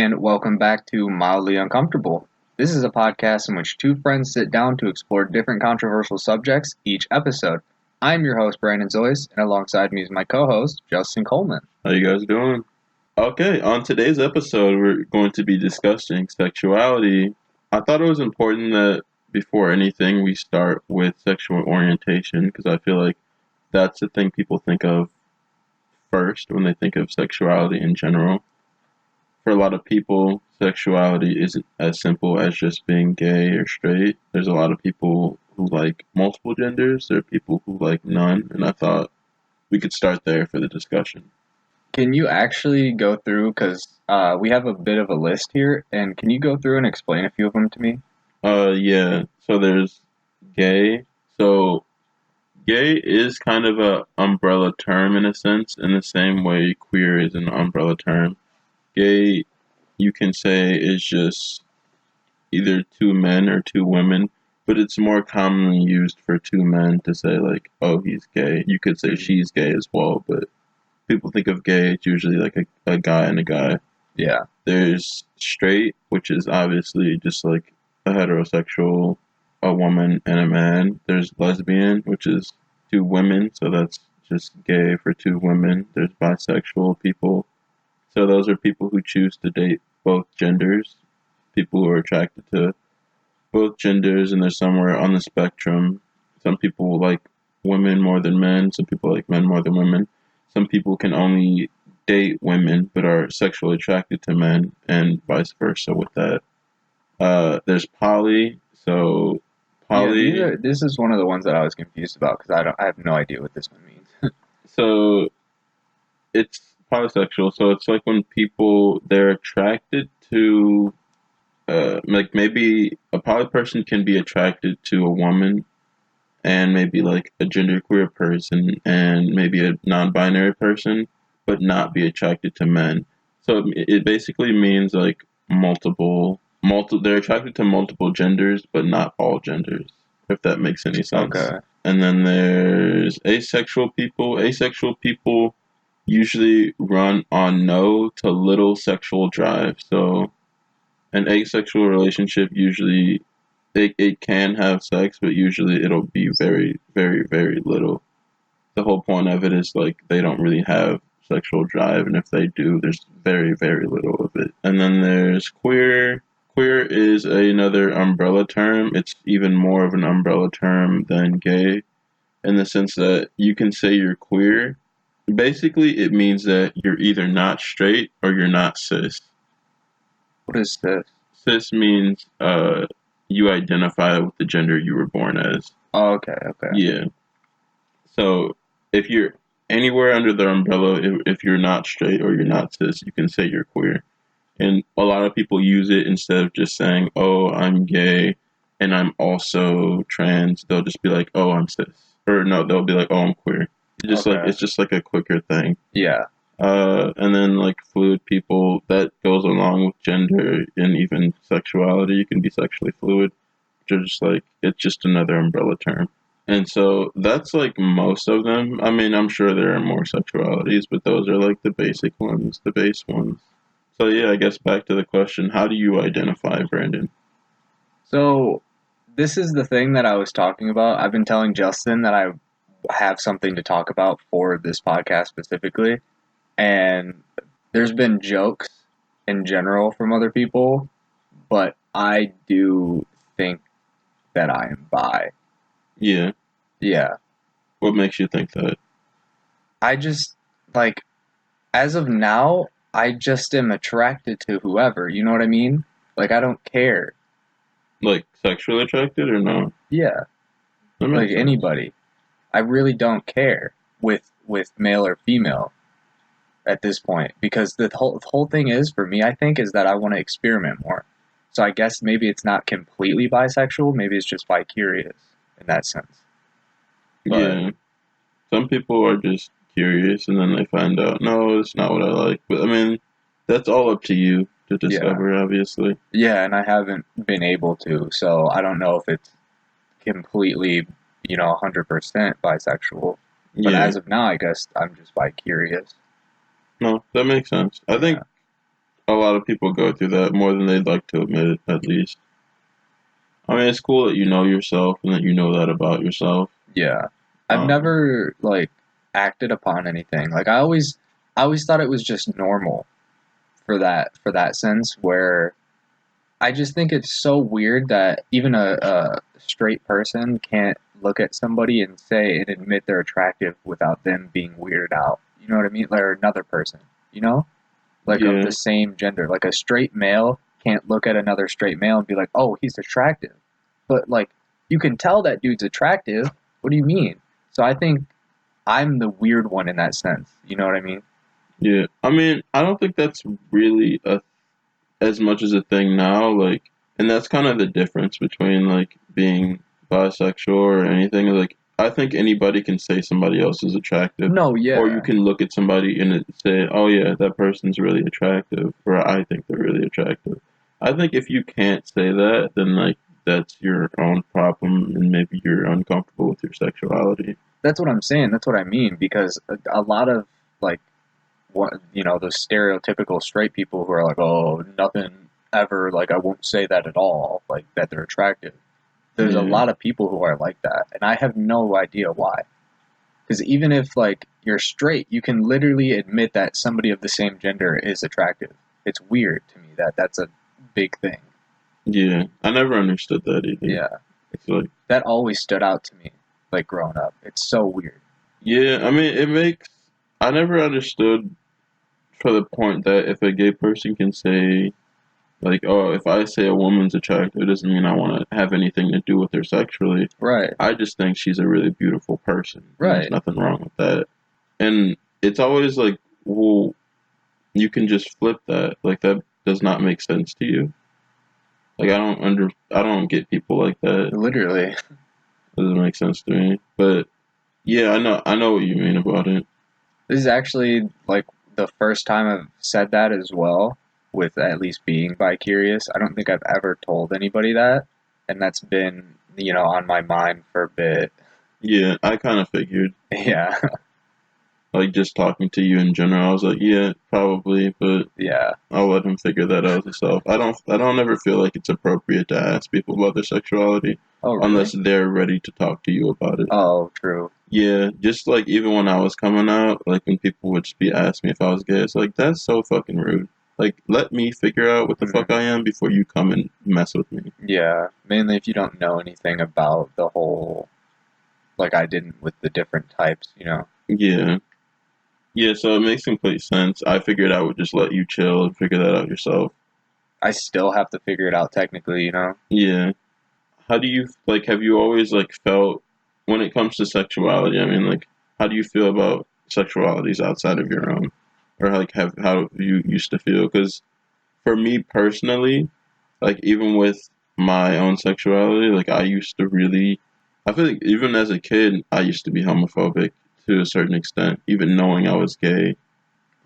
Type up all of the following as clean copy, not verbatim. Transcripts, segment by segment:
and welcome back to Mildly Uncomfortable. This is a podcast in which two friends sit down to explore different controversial subjects each episode. I'm your host, Brandon Zoyce, and alongside me is my co-host, Justin Coleman. How you guys doing? Okay, on today's episode, we're going to be discussing sexuality. I thought it was important that before anything, we start with sexual orientation because I feel like that's the thing people think of first when they think of sexuality in general. For a lot of people, sexuality isn't as simple as just being gay or straight. There's a lot of people who like multiple genders, there are people who like none, and I thought we could start there for the discussion. Can you actually go through, because we have a bit of a list here, and can you go through and explain a few of them to me? Yeah. So there's gay. So gay is kind of a umbrella term in a sense, in the same way queer is an umbrella term. Gay, you can say, is just either two men or two women, but it's more commonly used for two men to say like, oh, he's gay. You could say she's gay as well, but people think of gay, it's usually like a guy and a guy. Yeah. There's straight, which is obviously just like a heterosexual, a woman and a man. There's lesbian, which is two women, so that's just gay for two women. There's bisexual people. So those are people who choose to date both genders, people who are attracted to both genders and they're somewhere on the spectrum. Some people like women more than men, some people like men more than women. Some people can only date women but are sexually attracted to men, and vice versa with that. There's poly. So Yeah, poly. this is one of the ones that I was confused about because I have no idea what this one means. So it's polysexual. So it's like when people they're attracted to, like maybe a poly person can be attracted to a woman, and maybe like a genderqueer person, and maybe a non-binary person, but not be attracted to men. So it basically means like they're attracted to multiple genders, but not all genders, if that makes any sense. Okay. And then there's asexual people. Asexual people usually run on no to little sexual drive. So an asexual relationship usually it can have sex, but usually it'll be very, very, very little. The whole point of it is like they don't really have sexual drive, and if they do, there's very, very little of it. And then there's queer. Queer is another umbrella term. It's even more of an umbrella term than gay, in the sense that you can say you're queer. Basically, it means that you're either not straight or you're not cis. What is this? Cis means you identify with the gender you were born as. Oh, okay. Yeah. So if you're anywhere under the umbrella, if you're not straight or you're not cis, you can say you're queer. And a lot of people use it instead of just saying, "Oh, I'm gay and I'm also trans." They'll just be like, "Oh, I'm cis," or no, they'll be like, "Oh, I'm queer." Okay. It's just like a quicker thing. Yeah. And then like fluid people, that goes along with gender and even sexuality. You can be sexually fluid, which is just like it's just another umbrella term. And so that's like most of them. I mean, I'm sure there are more sexualities, but those are like the basic ones, the base ones. So yeah, I guess back to the question, how do you identify, Brandon? So this is the thing that I was talking about. I've been telling Justin that I have something to talk about for this podcast specifically, and there's been jokes in general from other people, but I do think that I am bi. Yeah. Yeah. What makes you think that? I just like as of now, I just am attracted to whoever, you know what I mean? Like I don't care. Like sexually attracted or no? Yeah, That like makes sense. anybody. I really don't care with male or female at this point because the whole thing is for me I think is that I want to experiment more. So I guess maybe it's not completely bisexual, maybe it's just bi-curious in that sense. But Yeah. Some people are just curious and then they find out, no, it's not what I like. But I mean, that's all up to you to yeah. discover, obviously. Yeah, and I haven't been able to, so I don't know if it's completely, 100% bisexual. But Yeah. as of now, I guess I'm just bi-curious. No, that makes sense. I think Yeah. a lot of people go through that more than they'd like to admit, at least. I mean, it's cool that you know yourself and that you know that about yourself. Yeah. I've Um, never like acted upon anything. Like I always thought it was just normal for that sense where I just think it's so weird that even a straight person can't look at somebody and say and admit they're attractive without them being weirded out. You know what I mean? Like or another person, you know? Like of yeah, the same gender. Like a straight male can't look at another straight male and be like, "Oh, he's attractive." But like you can tell that dude's attractive. What do you mean? So I think I'm the weird one in that sense. You know what I mean? yeah. I mean, I don't think that's really as much as a thing now. Like, and that's kind of the difference between like being bisexual or anything. Like, I think anybody can say somebody else is attractive, No, or you yeah. can look at somebody and say, "Oh yeah, that person's really attractive," or "I think they're really attractive." I think if you can't say that, then like that's your own problem, and maybe you're uncomfortable with your sexuality. That's what I'm saying. That's what I mean because a lot of like what you know those stereotypical straight people who are like, "Oh, nothing ever like I won't say that at all," like that they're attractive. There's a Yeah, lot of people who are like that, and I have no idea why. Because even if like you're straight, you can literally admit that somebody of the same gender is attractive. It's weird to me that that's a big thing. yeah. I never understood that either. Yeah, It's like, that always stood out to me, like growing up. It's so weird. yeah. I mean, it makes. I never understood for the point that if a gay person can say like, oh, if I say a woman's attractive, it doesn't mean I want to have anything to do with her sexually. Right, I just think she's a really beautiful person, and there's right. nothing wrong with that. And it's always like, well, you can just flip that. Like that does not make sense to you. Like I don't get people like that. It Literally. doesn't make sense to me. But yeah, I know what you mean about it. This is actually like the first time I've said that as well, with at least being bi-curious. I don't think I've ever told anybody that, and that's been, on my mind for a bit. Yeah, I kind of figured. Yeah, Like just talking to you in general, I was like, yeah, probably, but yeah. I'll let him figure that out himself. I don't ever feel like it's appropriate to ask people about their sexuality Oh, unless really? they're ready to talk to you about it. Oh, true. Yeah, just like even when I was coming out, like when people would just be asking me if I was gay, it's like that's so fucking rude. Like let me figure out what the fuck Hmm. I am before you come and mess with me. Yeah, mainly if you don't know anything about the whole, like I didn't with the different types. Yeah. Yeah, so it makes complete sense. I figured I would just let you chill and figure that out yourself. I still have to figure it out technically. Yeah. How do you like have you always like felt when it comes to sexuality, I mean like how do you feel about sexualities outside of your own or like have how you used to feel because for me personally like even with my own sexuality like I used to really I feel like even as a kid I used to be homophobic to a certain extent even knowing I was gay.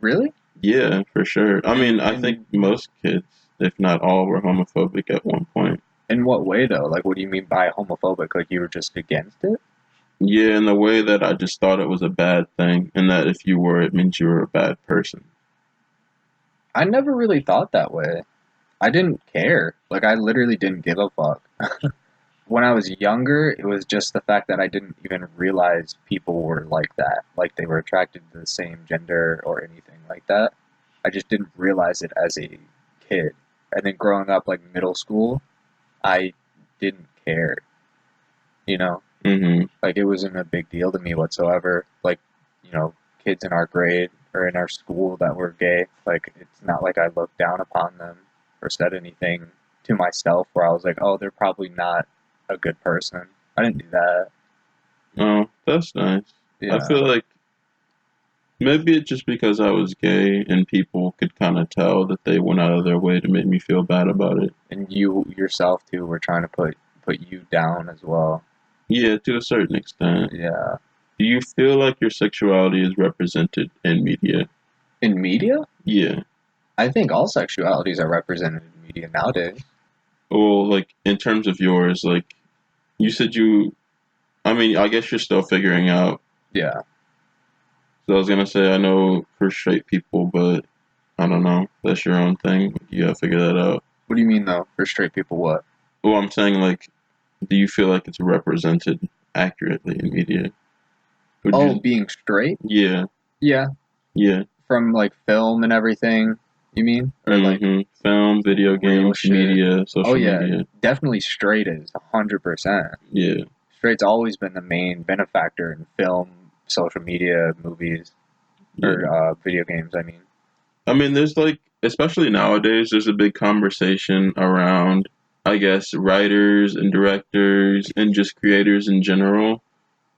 Really? Yeah, for sure. I mean, I think In most kids if not all were homophobic at one point. in what way though? Like, what do you mean by homophobic? Like you were just against it? Yeah, in the way that I just thought it was a bad thing, and that if you were, it means you were a bad person. I never really thought that way. I didn't care. Like I literally didn't give a fuck. When I was younger, it was just the fact that I didn't even realize people were like that, like they were attracted to the same gender or anything like that. I just didn't realize it as a kid. And then growing up, like middle school, I didn't care, you know? Hmm. Like it wasn't a big deal to me whatsoever. Like, kids in our grade or in our school that were gay, like it's not like I looked down upon them or said anything to myself where I was like, oh, they're probably not a good person. I didn't do that. Oh, that's nice. I Yeah. feel like maybe it's just because I was gay and people could kind of tell that they went out of their way to make me feel bad about it. And you yourself too were trying to put you down as well. Yeah, to a certain extent. Yeah. Do you feel like your sexuality is represented in media? In media? Yeah. I think all sexualities are represented in media nowadays. Well, like in terms of yours, like you said you, I mean, I guess you're still figuring out. Yeah. So I was gonna say I know for straight people, but I don't know. That's your own thing. You gotta figure that out. What do you mean though? For straight people, what? Well, I'm saying like, do you feel like it's represented accurately in media? Would Oh, you? being straight? Yeah, Yeah, yeah. from like film and everything. You mean? Or like Film, video real games, shit? media, Oh social yeah, media. definitely straight is 100%. Yeah, Straight's always been the main benefactor in film, social media, movies, or yeah. video games. I mean, I mean, there's like, especially nowadays, there's a big conversation around, I guess, writers and directors and just creators in general.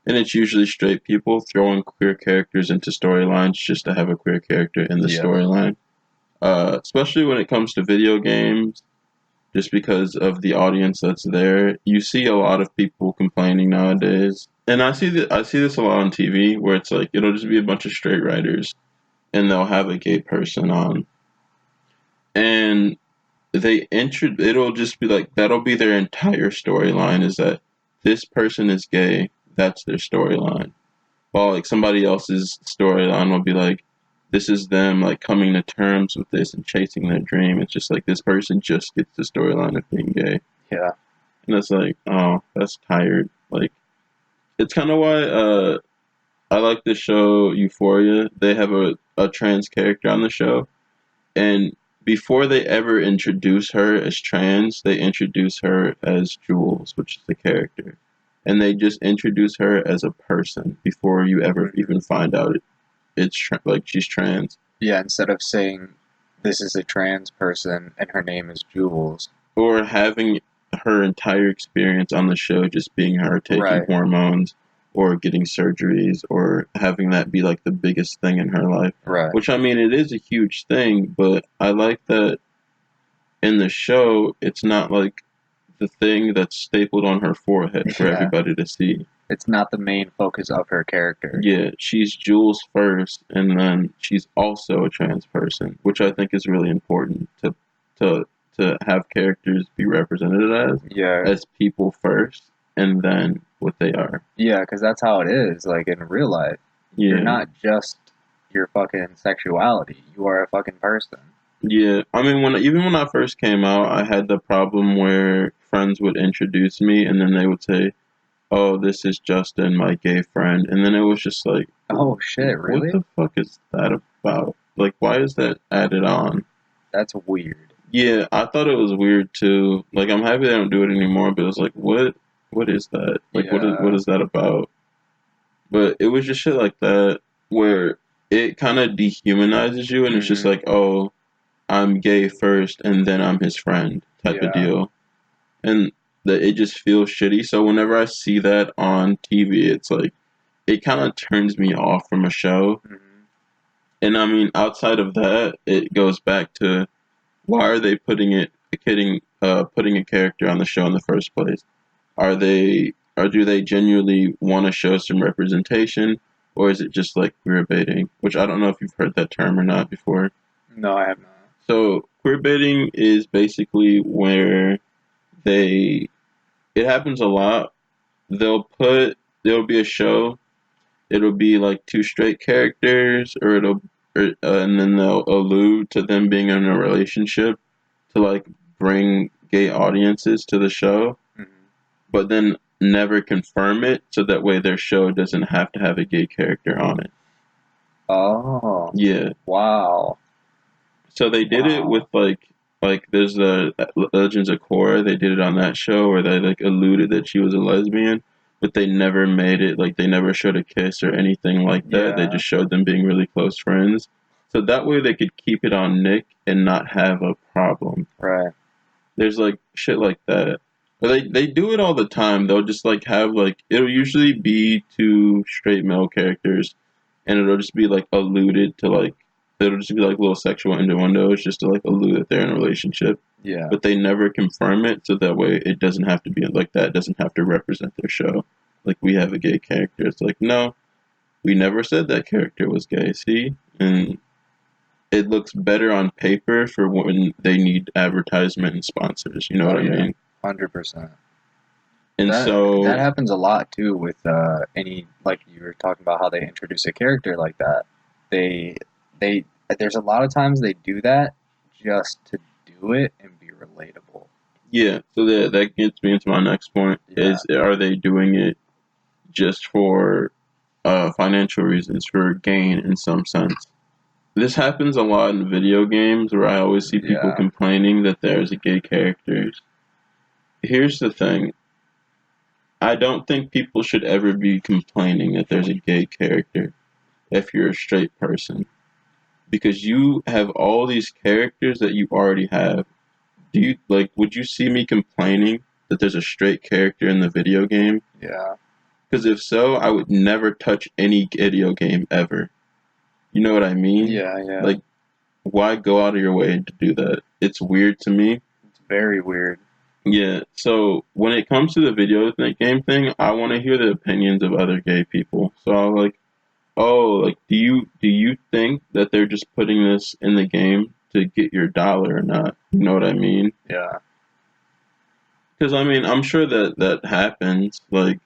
And it's usually straight people throwing queer characters into storylines just to have a queer character in the yeah, storyline. Especially when it comes to video games, just because of the audience that's there. You see a lot of people complaining nowadays. And I see this a lot on TV where it's like it'll just be a bunch of straight writers and they'll have a gay person on. And it'll just be like that'll be their entire storyline is that this person is gay, that's their storyline. While like somebody else's storyline will be like this is them like coming to terms with this and chasing their dream. It's just like this person just gets the storyline of being gay. yeah, And it's like, oh, that's tired. Like it's kinda why I like the show Euphoria. They have a trans character on the show. And before they ever introduce her as trans, they introduce her as Jules, which is the character. And they just introduce her as a person before you ever even find out like she's trans. yeah. Instead of saying this is a trans person and her name is Jules, Or having her entire experience on the show just being her taking right? hormones or getting surgeries or having that be like the biggest thing in her life. Right. Which I mean, it is a huge thing, but I like that in the show, it's not like the thing that's stapled on her forehead for Yeah. everybody to see. It's not the main focus of her character. Yeah, she's Jules first, and then she's also a trans person, which I think is really important to to have characters be represented Yeah. as people first, and then what they are. Yeah, because that's how it is. Like in real life, you're Yeah, not just your fucking sexuality. You are a fucking person. yeah. I mean, even when I first came out, I had the problem where friends would introduce me, and then they would say, oh, this is Justin, my gay friend. And then it was just like, Oh shit, what really? the fuck is that about? Like, why is that added on? That's weird. Yeah, I thought it was weird too. Like, I'm happy they don't do it anymore, but it was like, what is that? Like, what Yeah. is that about? But it was just shit like that where it kind of dehumanizes you, and it's just Hmm. like, oh, I'm gay first, and then I'm his friend type of Yeah. deal. And that it just feels shitty. So whenever I see that on TV, it's like it kind of turns me off from a show. Hmm. And I mean, outside of that, it goes back to why are they putting a character on the show in the first place? Are they or do they genuinely want to show some representation, or is it just like queer baiting? Which I don't know if you've heard that term or not before. No, I have not. So queer baiting is basically where they it happens a lot. There'll be a show. It'll be like two straight characters, and then they'll allude to them being in a relationship to like bring gay audiences to the show, Hmm. but then never confirm it, so that way their show doesn't have to have a gay character on it. Oh, Yeah, wow. so they did it with Wow. like there's the Legends of Korra. They did it on that show where they like alluded that she was a lesbian, but they never made it like they never showed a kiss or anything like that. They Yeah. just showed them being really close friends. So that way they could keep it on Nick and not have a problem. Right. There's like shit like that. But they do it all the time. They'll just like have like it'll usually be two straight male characters and it'll just be like alluded to like it'll just be like little sexual innuendos just to like allude that they're in a relationship. Yeah. But they never confirm it, so that way it doesn't have to be like that. It doesn't have to represent their show. Like we have a gay character. It's like no, we never said that character was gay. See, and it looks better on paper for when they need advertisement and sponsors. You know Oh what I yeah. mean? 100%. And That so happens a lot too with any, like you were talking about how they introduce a character like that. They they there's a lot of times they do that just to do it and be relatable. Yeah, so that gets me into my next point. Yeah. Is are they doing it just for financial reasons, for gain in some sense? This happens a lot in video games where I always see people Yeah. complaining that there's a gay characters. Here's the thing. I don't think people should ever be complaining that there's a gay character if you're a straight person. Because you have all these characters that you already have. Do you would you see me complaining that there's a straight character in the video game? Yeah. Because if so, I would never touch any video game ever. You know what I mean? Yeah. Like, why go out of your way to do that? It's weird to me. It's very weird. Yeah, so when it comes to the game thing, I want to hear the opinions of other gay people. So I'm like, oh, like, do you think that they're just putting this in the game to get your dollar or not? You know what I mean? Yeah. Because I mean, I'm sure that happens. Like,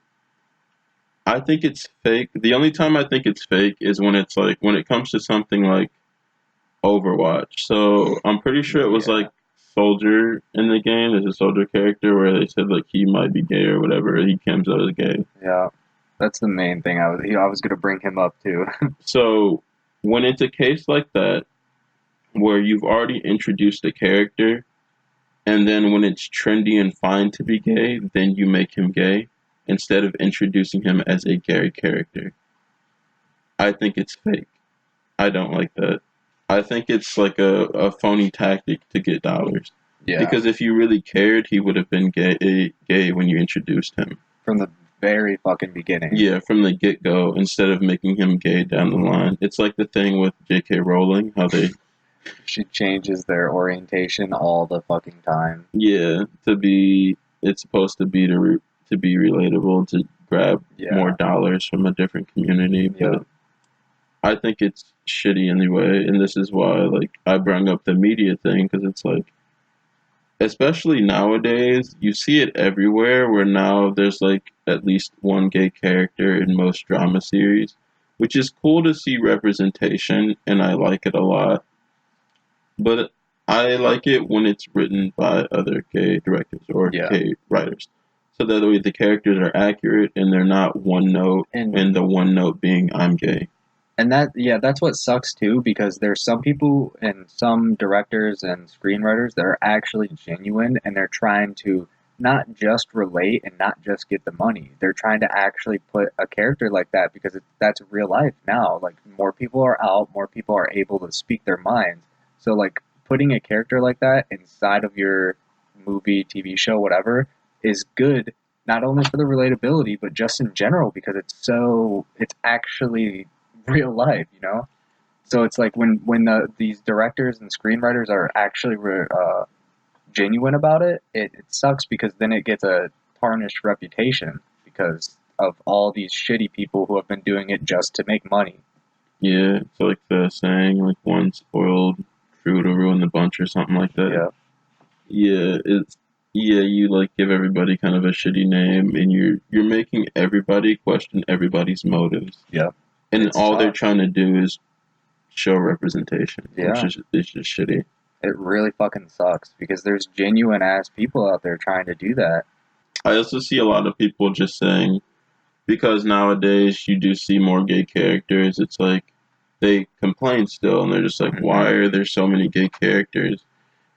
I think it's fake. The only time I think it's fake is when it's like when it comes to something like Overwatch. So I'm pretty sure it was Yeah. like Soldier in the game. There's a Soldier character where they said like he might be gay or whatever. He comes out as gay. Yeah. That's the main thing I was gonna bring him up too. So when it's a case like that where you've already introduced a character, and then when it's trendy and fine to be gay, then you make him gay instead of introducing him as a gay character. I think it's fake. I don't like that. I think it's like a phony tactic to get dollars. Yeah. Because if you really cared, he would have been gay when you introduced him. From the very fucking beginning. Yeah, from the get go, instead of making him gay down the line. It's like the thing with J.K. Rowling, how they She changes their orientation all the fucking time. yeah it's supposed to be to be relatable to grab more dollars from a different community, but I think it's shitty anyway, and this is why like I brought up the media thing because it's like, especially nowadays, you see it everywhere. Where now there's like at least one gay character in most drama series, which is cool to see representation, and I like it a lot. But I like it when it's written by other gay directors or gay writers. So that way the characters are accurate and they're not one note, and the one note being I'm gay. And that's what sucks too, because there's some people and some directors and screenwriters that are actually genuine and they're trying to not just relate and not just get the money. They're trying to actually put a character like that because that's real life now. Like more people are out, more people are able to speak their minds. So like putting a character like that inside of your movie, TV show, whatever, is good not only for the relatability but just in general because it's actually real life, you know. So it's like when these directors and screenwriters are actually genuine about it, it sucks because then it gets a tarnished reputation because of all these shitty people who have been doing it just to make money. Yeah, it's like the saying, like one spoiled fruit will ruin the bunch or something like that. You like give everybody kind of a shitty name, and you're making everybody question everybody's motives. And all they're trying to do is show representation, which is just shitty. It really fucking sucks because there's genuine ass people out there trying to do that. I also see a lot of people just saying, because nowadays you do see more gay characters, it's like they complain still, and they're just like, why are there so many gay characters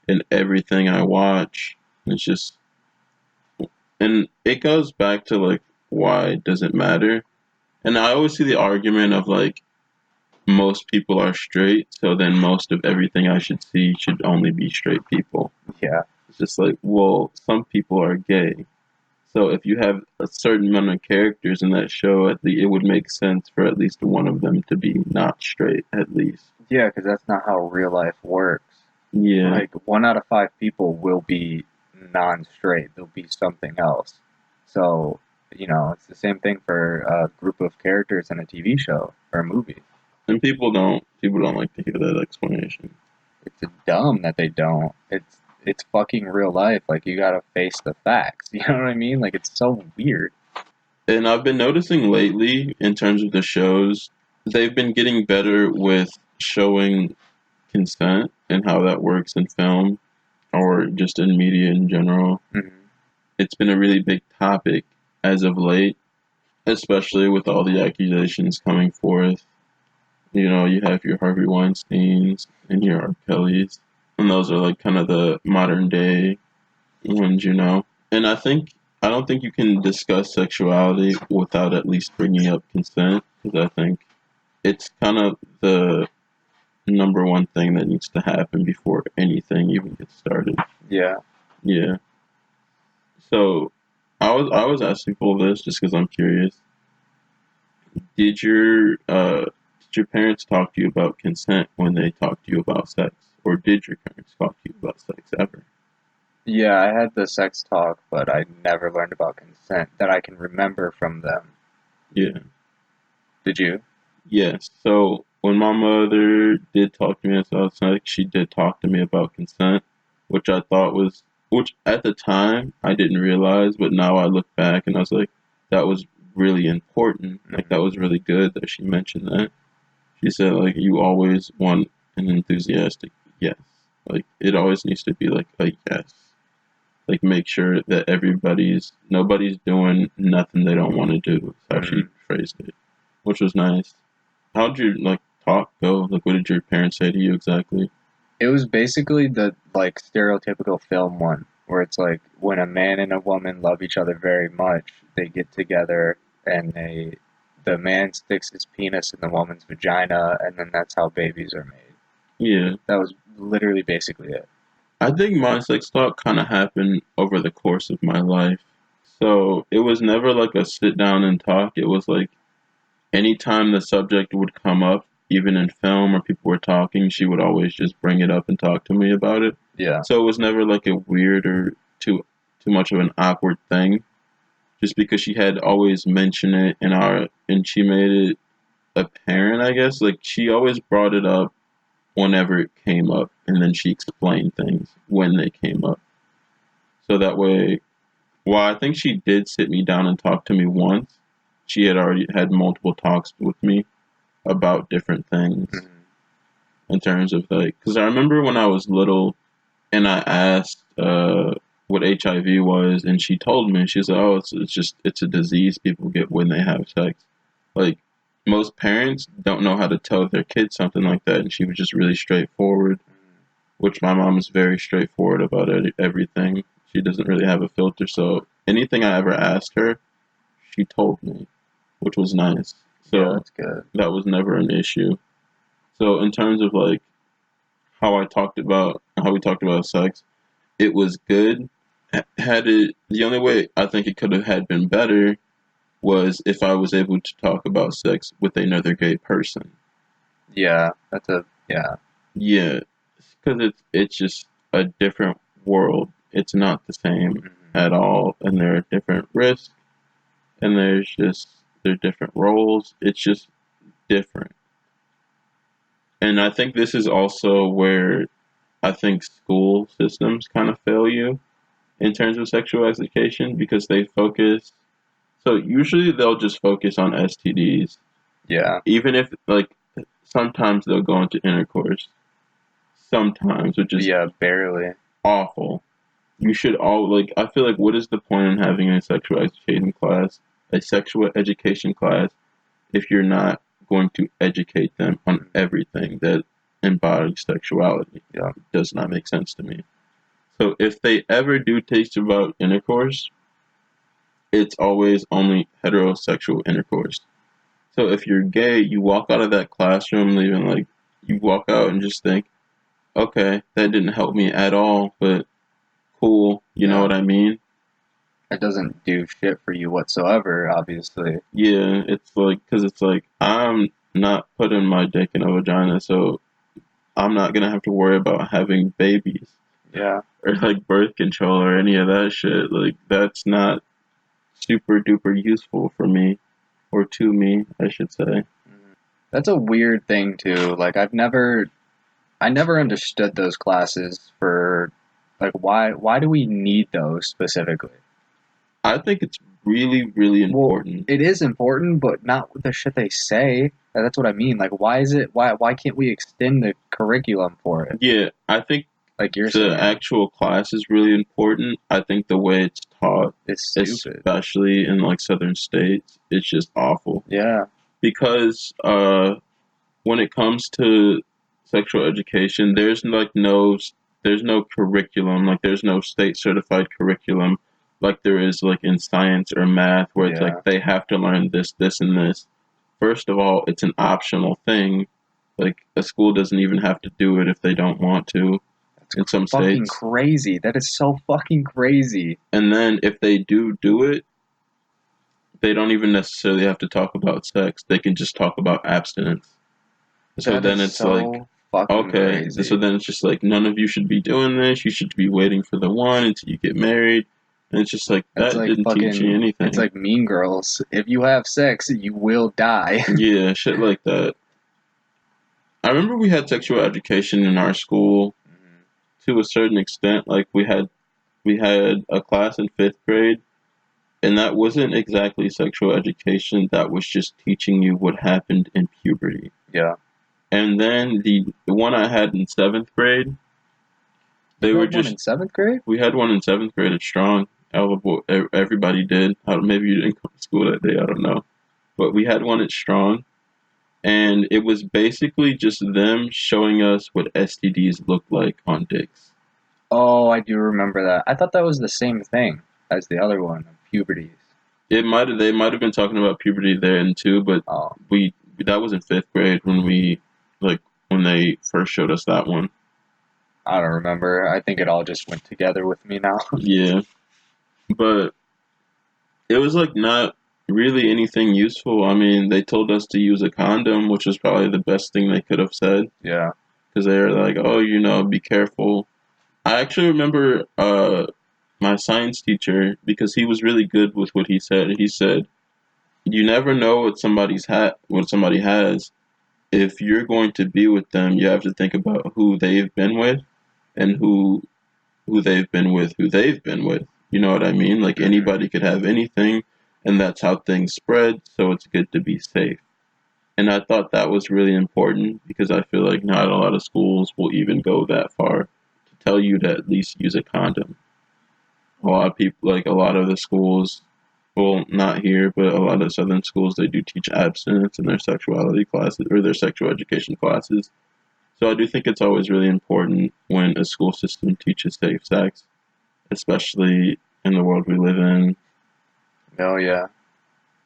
in everything I watch? And it's just, and it goes back to like, why does it matter? And I always see the argument of like, most people are straight, so then most of everything I should see should only be straight people. It's just like, well, some people are gay. So if you have a certain amount of characters in that show, it would make sense for at least one of them to be not straight, at least. Yeah, because that's not how real life works. Yeah. Like 1 out of 5 people will be non-straight. They'll be something else. So, you know, it's the same thing for a group of characters in a TV show or a movie. And people don't like to hear that explanation. It's dumb that they don't. It's fucking real life. Like you gotta face the facts. You know what I mean? Like it's so weird. And I've been noticing lately, in terms of the shows, they've been getting better with showing consent and how that works in film or just in media in general. Mm-hmm. It's been a really big topic as of late, especially with all the accusations coming forth. You know, you have your Harvey Weinsteins and your R. Kellys, and those are like kind of the modern day ones, you know. And I don't think you can discuss sexuality without at least bringing up consent, because I think it's kind of the number one thing that needs to happen before anything even gets started. Yeah. Yeah. So I was asking people this just because I'm curious. Did your parents talk to you about consent when they talked to you about sex, or did your parents talk to you about sex ever? Yeah, I had the sex talk, but I never learned about consent that I can remember from them. Yeah. Did you? Yes. So when my mother did talk to me about sex, she did talk to me about consent, which I thought was, which at the time I didn't realize, but now I look back and I was like, that was really important. Like Mm-hmm. that was really good that she mentioned that. She said like you always want an enthusiastic yes. Like it always needs to be like a yes. Like make sure that nobody's doing nothing they don't want to do. That's how she Mm-hmm. phrased it, which was nice. How'd your like talk go? Like, what did your parents say to you exactly? It was basically the like stereotypical film one, where it's like when a man and a woman love each other very much, they get together and the man sticks his penis in the woman's vagina, and then that's how babies are made. Yeah, That was literally basically it. I think my sex talk kind of happened over the course of my life. So it was never like a sit down and talk. It was like anytime the subject would come up, even in film or people were talking, she would always just bring it up and talk to me about it. Yeah. So it was never like a weird or too much of an awkward thing. Just because she had always mentioned it and she made it apparent, I guess. Like she always brought it up whenever it came up, and then she explained things when they came up. So that way, while I think she did sit me down and talk to me once, she had already had multiple talks with me about different things Mm-hmm. in terms of like, because I remember when I was little and I asked what HIV was, and she told me, she's like, oh, it's a disease people get when they have sex. Like most parents don't know how to tell their kids something like that, and she was just really straightforward, which my mom is very straightforward about everything. She doesn't really have a filter, so anything I ever asked her, she told me, which was nice. Yeah, So that's good. that was never an issue. So in terms of like how we talked about sex, it was good. Had it the only way I think it could have had been better was if I was able to talk about sex with another gay person. Yeah, yeah. Yeah, because it's just a different world. It's not the same Mm-hmm. at all, and there are different risks, and there are different roles. It's just different, and I think this is also where I think school systems kind of fail you in terms of sexual education because they focus. So usually they'll just focus on STDs, Yeah. even if like sometimes they'll go into intercourse, sometimes, which is Yeah, barely. awful. You should all like. I feel like what is the point in having a sexual education class, if you're not going to educate them on Mm-hmm. everything that embodies sexuality? Yeah. It does not make sense to me. So if they ever do teach about intercourse, it's always only heterosexual intercourse. So if you're gay, you walk out of that classroom leaving like you walk out and just think, okay, that didn't help me at all, but cool. You know Yeah. what I mean? It doesn't do shit for you whatsoever, obviously. Yeah, it's like, because it's like, I'm not putting my dick in a vagina, so I'm not gonna have to worry about having babies Yeah. or like birth control or any of that shit. Like, that's not super duper useful for me, or to me, I should say. Mhm. That's a weird thing too. Like I never understood those classes for like why do we need those specifically? I think it's really, really Well, important. it is important, but not with the shit they say. That's what I mean. Like, why is it? Why can't we extend the curriculum for it? Yeah, I think Like you're the saying, actual class is really important. I think the way it's taught, it's stupid. especially in like southern states, it's just awful. Yeah, Because when it comes to sexual education, there's no curriculum, like there's no state certified curriculum like there is like in science or math where it's like yeah. they have to learn this, this and this. First of all, it's an optional thing. Like a school doesn't even have to do it if they don't want to That's in some fucking states. crazy. That is so fucking crazy. And then if they do it, they don't even necessarily have to talk about sex. They can just talk about abstinence. So That then is it's like, so fucking okay, so crazy. then it's just like none of you should be doing this. You should be waiting for the one until you get married. And it's just like It's that like didn't teach you fucking. It's anything. like Mean Girls. If you have sex, you will die. Yeah, shit like that. I remember we had sexual education in our school to a certain extent. Like we had a class in fifth grade, and that wasn't exactly sexual education. That was just teaching you what happened in puberty. Yeah. And then the one I had in seventh grade, they You were had one just in seventh grade? we had one in seventh grade at Strong. Everybody did. Maybe you didn't come to school that day. I don't know, but we had one at Strong, and it was basically just them showing us what STDs look like on dicks. Oh, I do remember that. I thought that was the same thing as the other one, puberties. They might have been talking about puberty there and too, but Oh, we that was in fifth grade when we like when they first showed us that one. I don't remember. I think it all just went together with me now. Yeah, but it was like not really anything useful. I mean, they told us to use a condom, which was probably the best thing they could have said Yeah. because they were like, "Oh, you know, be careful." I actually remember my science teacher because he was really good with what he said. He said, "You never know what somebody has. If you're going to be with them, you have to think about who they've been with and who they've been with, who they've been with. You know what I mean? Like Hmm. anybody could have anything, and that's how things spread. So it's good to be safe." And I thought that was really important because I feel like not a lot of schools will even go that far to tell you to at least use a condom. A lot of people, like a lot of the schools, well, not here, but a lot of southern schools, they do teach abstinence in their sexuality classes or their sexual education classes. So I do think it's always really important when a school system teaches safe sex, especially in the world we live in. Oh, yeah.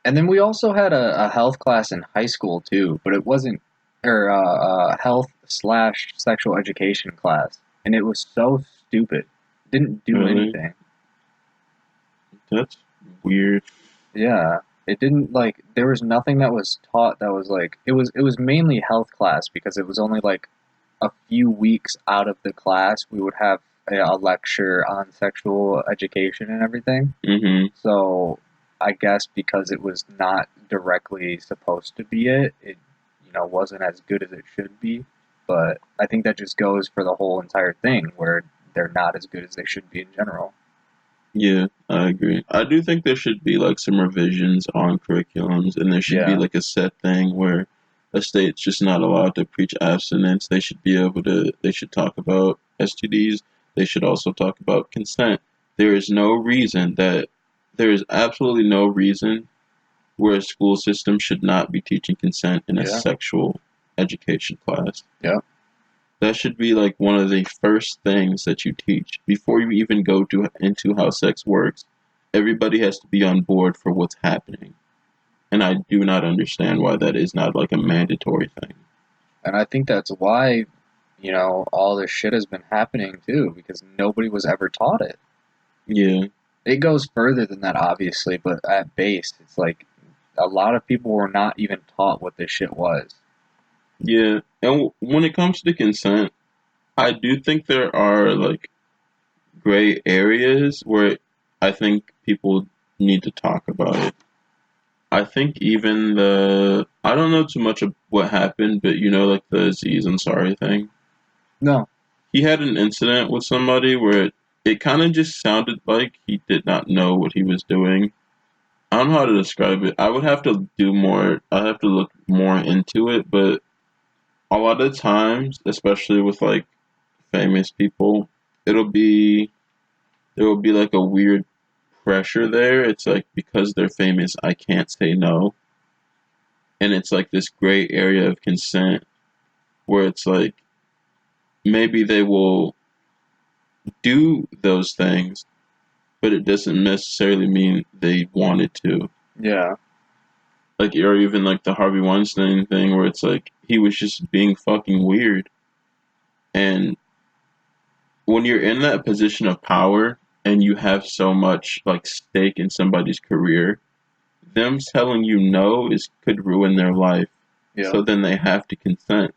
And then we also had a health class in high school too, but it wasn't, or health slash sexual education class, and it was so stupid. Didn't do Really, anything. that's weird. Yeah, it didn't like. There was nothing that was taught that was like. It was mainly health class because it was only like a few weeks out of the class we would have a lecture on sexual education and everything. Hmm. So I guess because it was not directly supposed to be it wasn't as good as it should be. But I think that just goes for the whole entire thing where they're not as good as they should be in general. Yeah, I agree. I do think there should be like some revisions on curriculums, and there should be Yeah, like a set thing where a state's just not allowed to preach abstinence. They should be able to. They should talk about STDs. They should also talk about consent. There is no reason that there is absolutely no reason where a school system should not be teaching consent in a yeah, sexual education class. yeah. That should be like one of the first things that you teach before you even go to into how sex works. Everybody has to be on board for what's happening. And I do not understand why that is not like a mandatory thing. And I think that's why, all this shit has been happening too, because nobody was ever taught it. Yeah, It goes further than that, obviously, but at base, it's like a lot of people were not even taught what this shit was. yeah. And when it comes to consent, I do think there are like gray areas where I think people need to talk about it. I think even I don't know too much of what happened, but you know, like the Aziz Ansari thing. No. He had an incident with somebody where it kind of just sounded like he did not know what he was doing. I don't know how to describe it. I would have to do more. I have to look more into it, but a lot of times, especially with like famous people, it'll be there will be like a weird pressure there. It's like because they're famous, I can't say no, and it's like this gray area of consent where it's like maybe they will do those things, but it doesn't necessarily mean they wanted to. Yeah. Like, or even like the Harvey Weinstein thing where it's like he was just being fucking weird. And when you're in that position of power and you have so much like stake in somebody's career, them telling you no is could ruin their life. Yeah. So then they have to consent.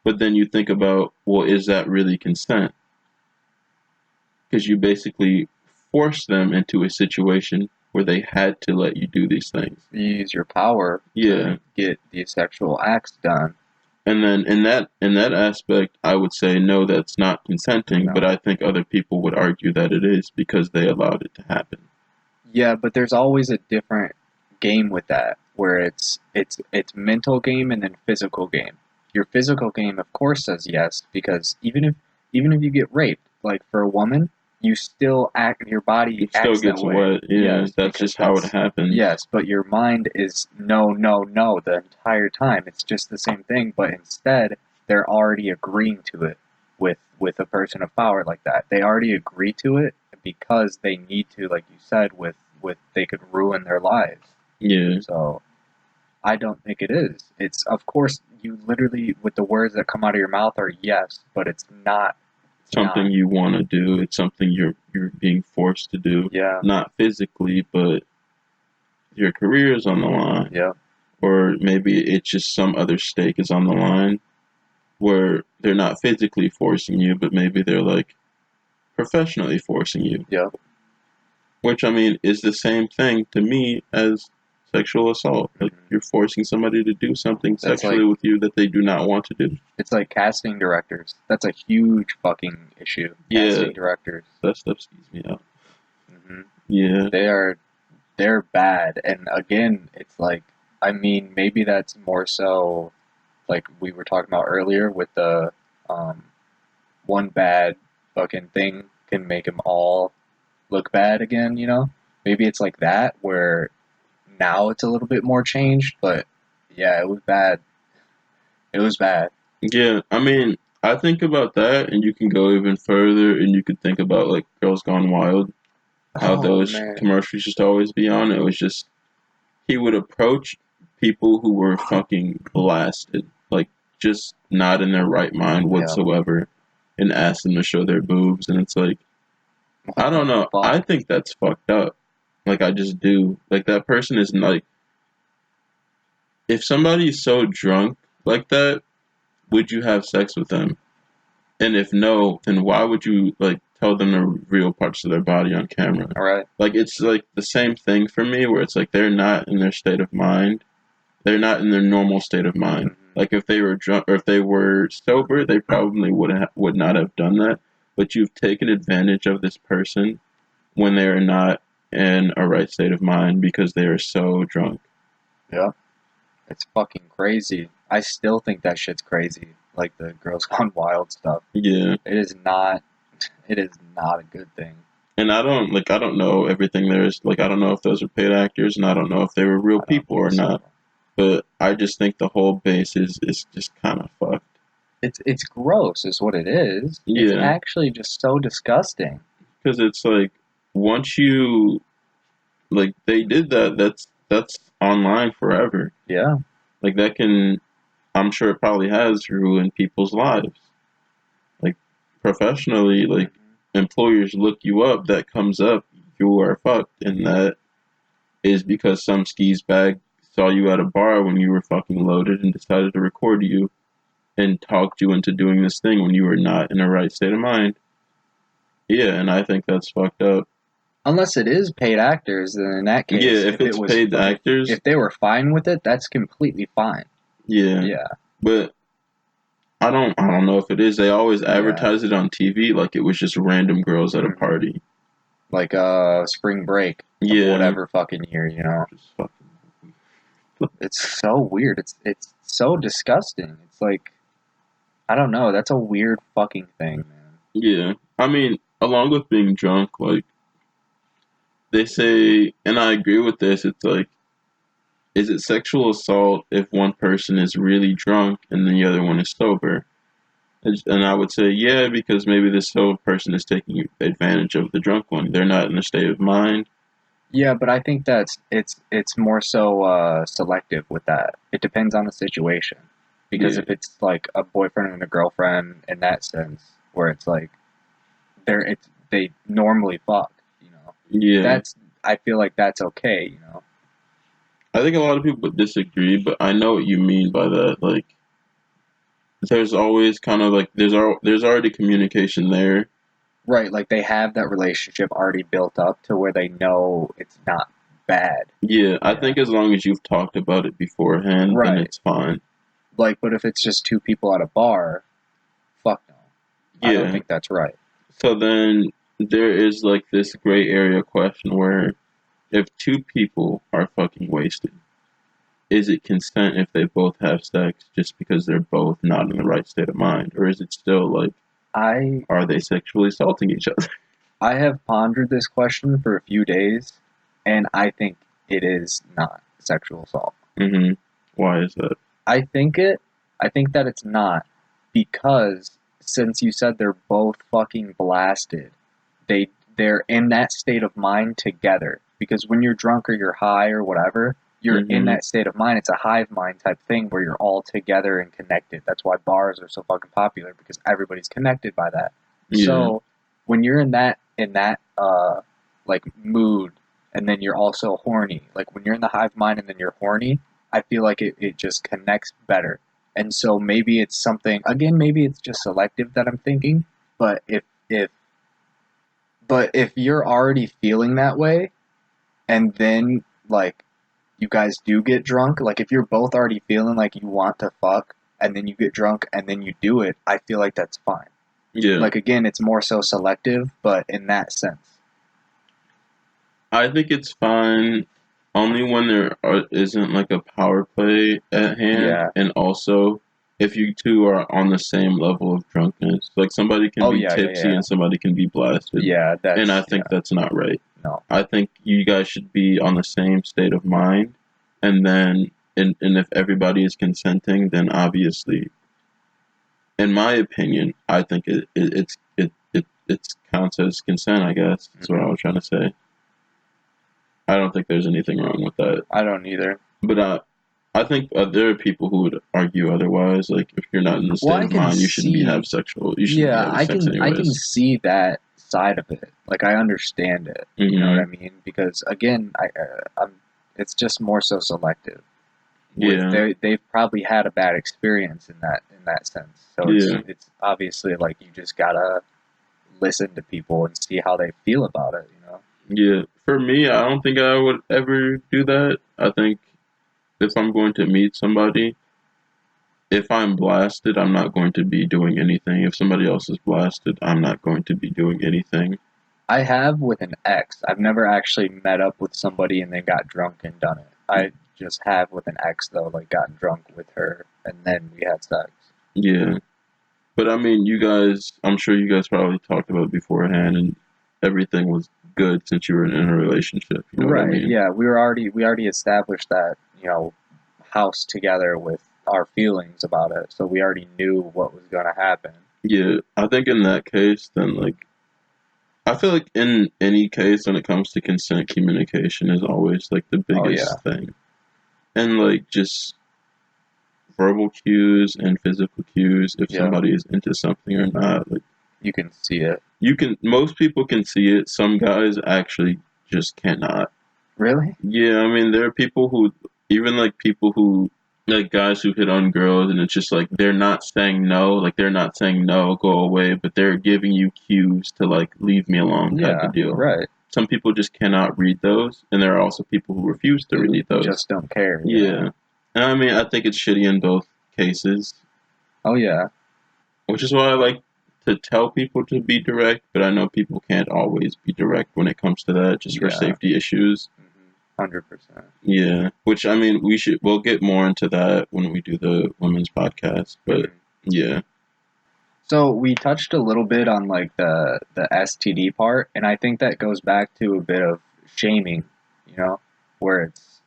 But then you think about, well, is that really consent? Because you basically force them into a situation where they had to let you do these things. You use your power Yeah. to get these sexual acts done. And then in that aspect, I would say no, that's not consenting. No. But I think other people would argue that it is because they allowed it to happen. Yeah, but there's always a different game with that, where it's mental game and then physical game. Your physical game, of course, says yes, because even if you get raped, like for a woman, you still act. Your body It still acts gets that way. wet. Yeah, Yes, that's because just how it happens. Yes, but your mind is no, no, no the entire time. It's just the same thing, but instead they're already agreeing to it with a person of power like that. They already agree to it because they need to, like you said, with they could ruin their lives. Yeah. So I don't think it is. It's, of course, you literally, with the words that come out of your mouth are yes, but it's not. Something you want to do. It's something you're being forced to do. Yeah. Not physically, but your career is on the line. Yeah. Or maybe it's just some other stake is on the line where they're not physically forcing you, but maybe they're like professionally forcing you. Yeah. Which, I mean, is the same thing to me as sexual assault. Like, you're forcing somebody to do something That's sexually like- with you that they do not want to do. It's like casting directors. That's a huge fucking issue. Yeah. Casting directors. That stuff skews me out. hmm Yeah. They're bad. And again, it's like, I mean, maybe that's more so like we were talking about earlier with the one bad fucking thing can make them all look bad again, you know? Maybe it's like that where now it's a little bit more changed, but yeah, it was bad. It was bad. Yeah, I mean, I think about that, and you can go even further, and you could think about like Girls Gone Wild, how those man. commercials used to always be on. It was just he would approach people who were fucking blasted, like just not in their right mind whatsoever, and ask them to show their boobs, and it's like, I don't know. Fuck. I think that's fucked up. Like, I just do. Like, that person is like, if somebody's so drunk like that, would you have sex with them? And if no, then why would you like tell them the real parts of their body on camera? All right. Like, it's like the same thing for me, where it's like they're not in their state of mind. They're not in their normal state of mind. Mm-hmm. Like, if they were drunk or if they were sober, they probably would not have done that. But you've taken advantage of this person when they are not in a right state of mind because they are so drunk. Yeah. It's fucking crazy. I still think that shit's crazy. Like the Girls Gone Wild stuff. Yeah. It is not a good thing. And I don't know everything there is. Like, I don't know if those are paid actors, and I don't know if they were real people or not. But I just think the whole base is just kind of fucked. It's gross, is what it is. Yeah. It's actually just so disgusting. Because it's like, once you, like, they did that, that's online forever. Yeah. Like, that can, I'm sure it probably has ruined people's lives. Like, professionally, like, employers look you up, that comes up, you are fucked. And that is because some skis bag saw you at a bar when you were fucking loaded and decided to record you and talked you into doing this thing when you were not in a right state of mind. Yeah, and I think that's fucked up. Unless it is paid actors, then in that case, Yeah, if it's paid actors, if they were fine with it, that's completely fine. Yeah. Yeah. But I don't know if it is. They always advertise it on TV like it was just random girls at a party. like spring break of Yeah, whatever fucking year, you know. just fucking. It's so weird. It's so disgusting. It's like I don't know. That's a weird fucking thing, man. Yeah, I mean, along with being drunk, like they say, and I agree with this. It's like, is it sexual assault if one person is really drunk and the other one is sober? And I would say, yeah, because maybe the sober person is taking advantage of the drunk one. They're not in a state of mind. Yeah, but I think that's it's more so selective with that. It depends on the situation. Because Yeah, if it's like a boyfriend and a girlfriend in that sense, where it's like they normally fuck, you know. yeah. That's I feel like that's okay, you know. I think a lot of people would disagree, but I know what you mean by that. Like, there's always kind of like there's already communication there. Right, like they have that relationship already built up to where they know it's not bad. Yeah, I Yeah. think as long as you've talked about it beforehand, then Right. it's fine. Like, but if it's just two people at a bar, fuck no. I don't Yeah. think that's right. So then there is like this gray area question where if two people are fucking wasted, is it consent if they both have sex just because they're both not in the right state of mind? Or is it still like, I are they sexually assaulting each other? I have pondered this question for a few days, and I think it is not sexual assault. Mm-hmm. Why is that? I think it. I think that it's not because since you said they're both fucking blasted, they're in that state of mind together. Because when you're drunk or you're high or whatever, you're in Mm-hmm. that state of mind. It's a hive mind type thing where you're all together and connected. That's why bars are so fucking popular because everybody's connected by that. Yeah. So when you're in that like mood and then you're also horny, like when you're in the hive mind and then you're horny, I feel like it just connects better. And so maybe it's something again, maybe it's just selective that I'm thinking, but if you're already feeling that way and then like you guys do get drunk, like if you're both already feeling like you want to fuck and then you get drunk and then you do it, I feel like that's fine. Yeah. Like again, it's more so selective, but in that sense. I think it's fine only when isn't like a power play at hand, Yeah. and also if you two are on the same level of drunkenness. Like somebody can Oh be yeah, yeah, tipsy yeah. and somebody can be blasted, Yeah, and I that's think yeah. that's not right. No. I think you guys should be on the same state of mind, and then and if everybody is consenting, then obviously, in my opinion, I think it counts as consent. I guess that's what I was trying to say. I don't think there's anything wrong with that. I don't either. But I think there are people who would argue otherwise. Like if you're not in the Well, state I of can mind, you shouldn't be see. have sexual. You shouldn't be Yeah, having sex I can anyways. see that side of it. Like I understand it. You know what Hmm. I mean? Because again, I'm. It's just more so selective. With Yeah, they've probably had a bad experience in that sense. So yeah, it's obviously like you just gotta listen to people and see how they feel about it. You know? yeah. For me, I don't think I would ever do that. I think if I'm going to meet somebody, if I'm blasted, I'm not going to be doing anything. If somebody else is blasted, I'm not going to be doing anything. I have with an ex. I've never actually met up with somebody and then got drunk and done it. I just have with an ex though, like gotten drunk with her and then we had sex. Yeah. But I mean, you guys, I'm sure you guys probably talked about it beforehand, and everything was good since you were in a relationship. You know what I Right. mean? Yeah, we already established that, you know, house together with our feelings about it. So we already knew what was going to happen. Yeah, I think in that case, then like, I feel like in any case when it comes to consent, communication is always like the Oh yeah. biggest thing, and like just verbal cues and physical cues if Yeah. somebody is into something or not. Like You can see it. most people can see it. Some guys actually just cannot. Really? Yeah, I mean, there are people who, even like people who, like guys who hit on girls, and it's just like they're not saying no, like they're not saying no, go away, but they're giving you cues to like leave me alone type Yeah, of deal. right. Some people just cannot read those, and there are also people who refuse to Who read those. just don't care, yeah. Yeah, and I mean, I think it's shitty in both cases, Oh yeah. which is why I like to tell people to be direct, but I know people can't always be direct when it comes to that, just for Yeah. safety issues. 100%. Yeah, which I mean, we'll get more into that when we do the women's podcast, but yeah. So we touched a little bit on like the STD part, and I think that goes back to a bit of shaming, you know, where it's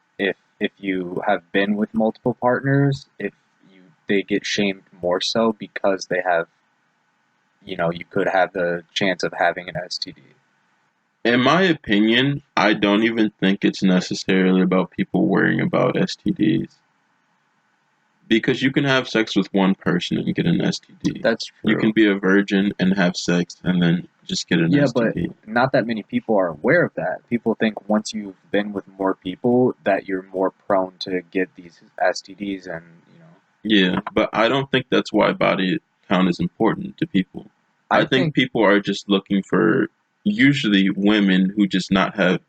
if you have been with multiple partners, if you they get shamed more so because they have, you could have the chance of having an STD. In my opinion, I don't even think it's necessarily about people worrying about STDs. Because you can have sex with one person and get an STD. That's true. You can be a virgin and have sex and then just get an STD. But not that many people are aware of that. People think once you've been with more people that you're more prone to get these STDs and, Yeah, but I don't think that's why body count is important to people. I think people are just looking for usually women who just has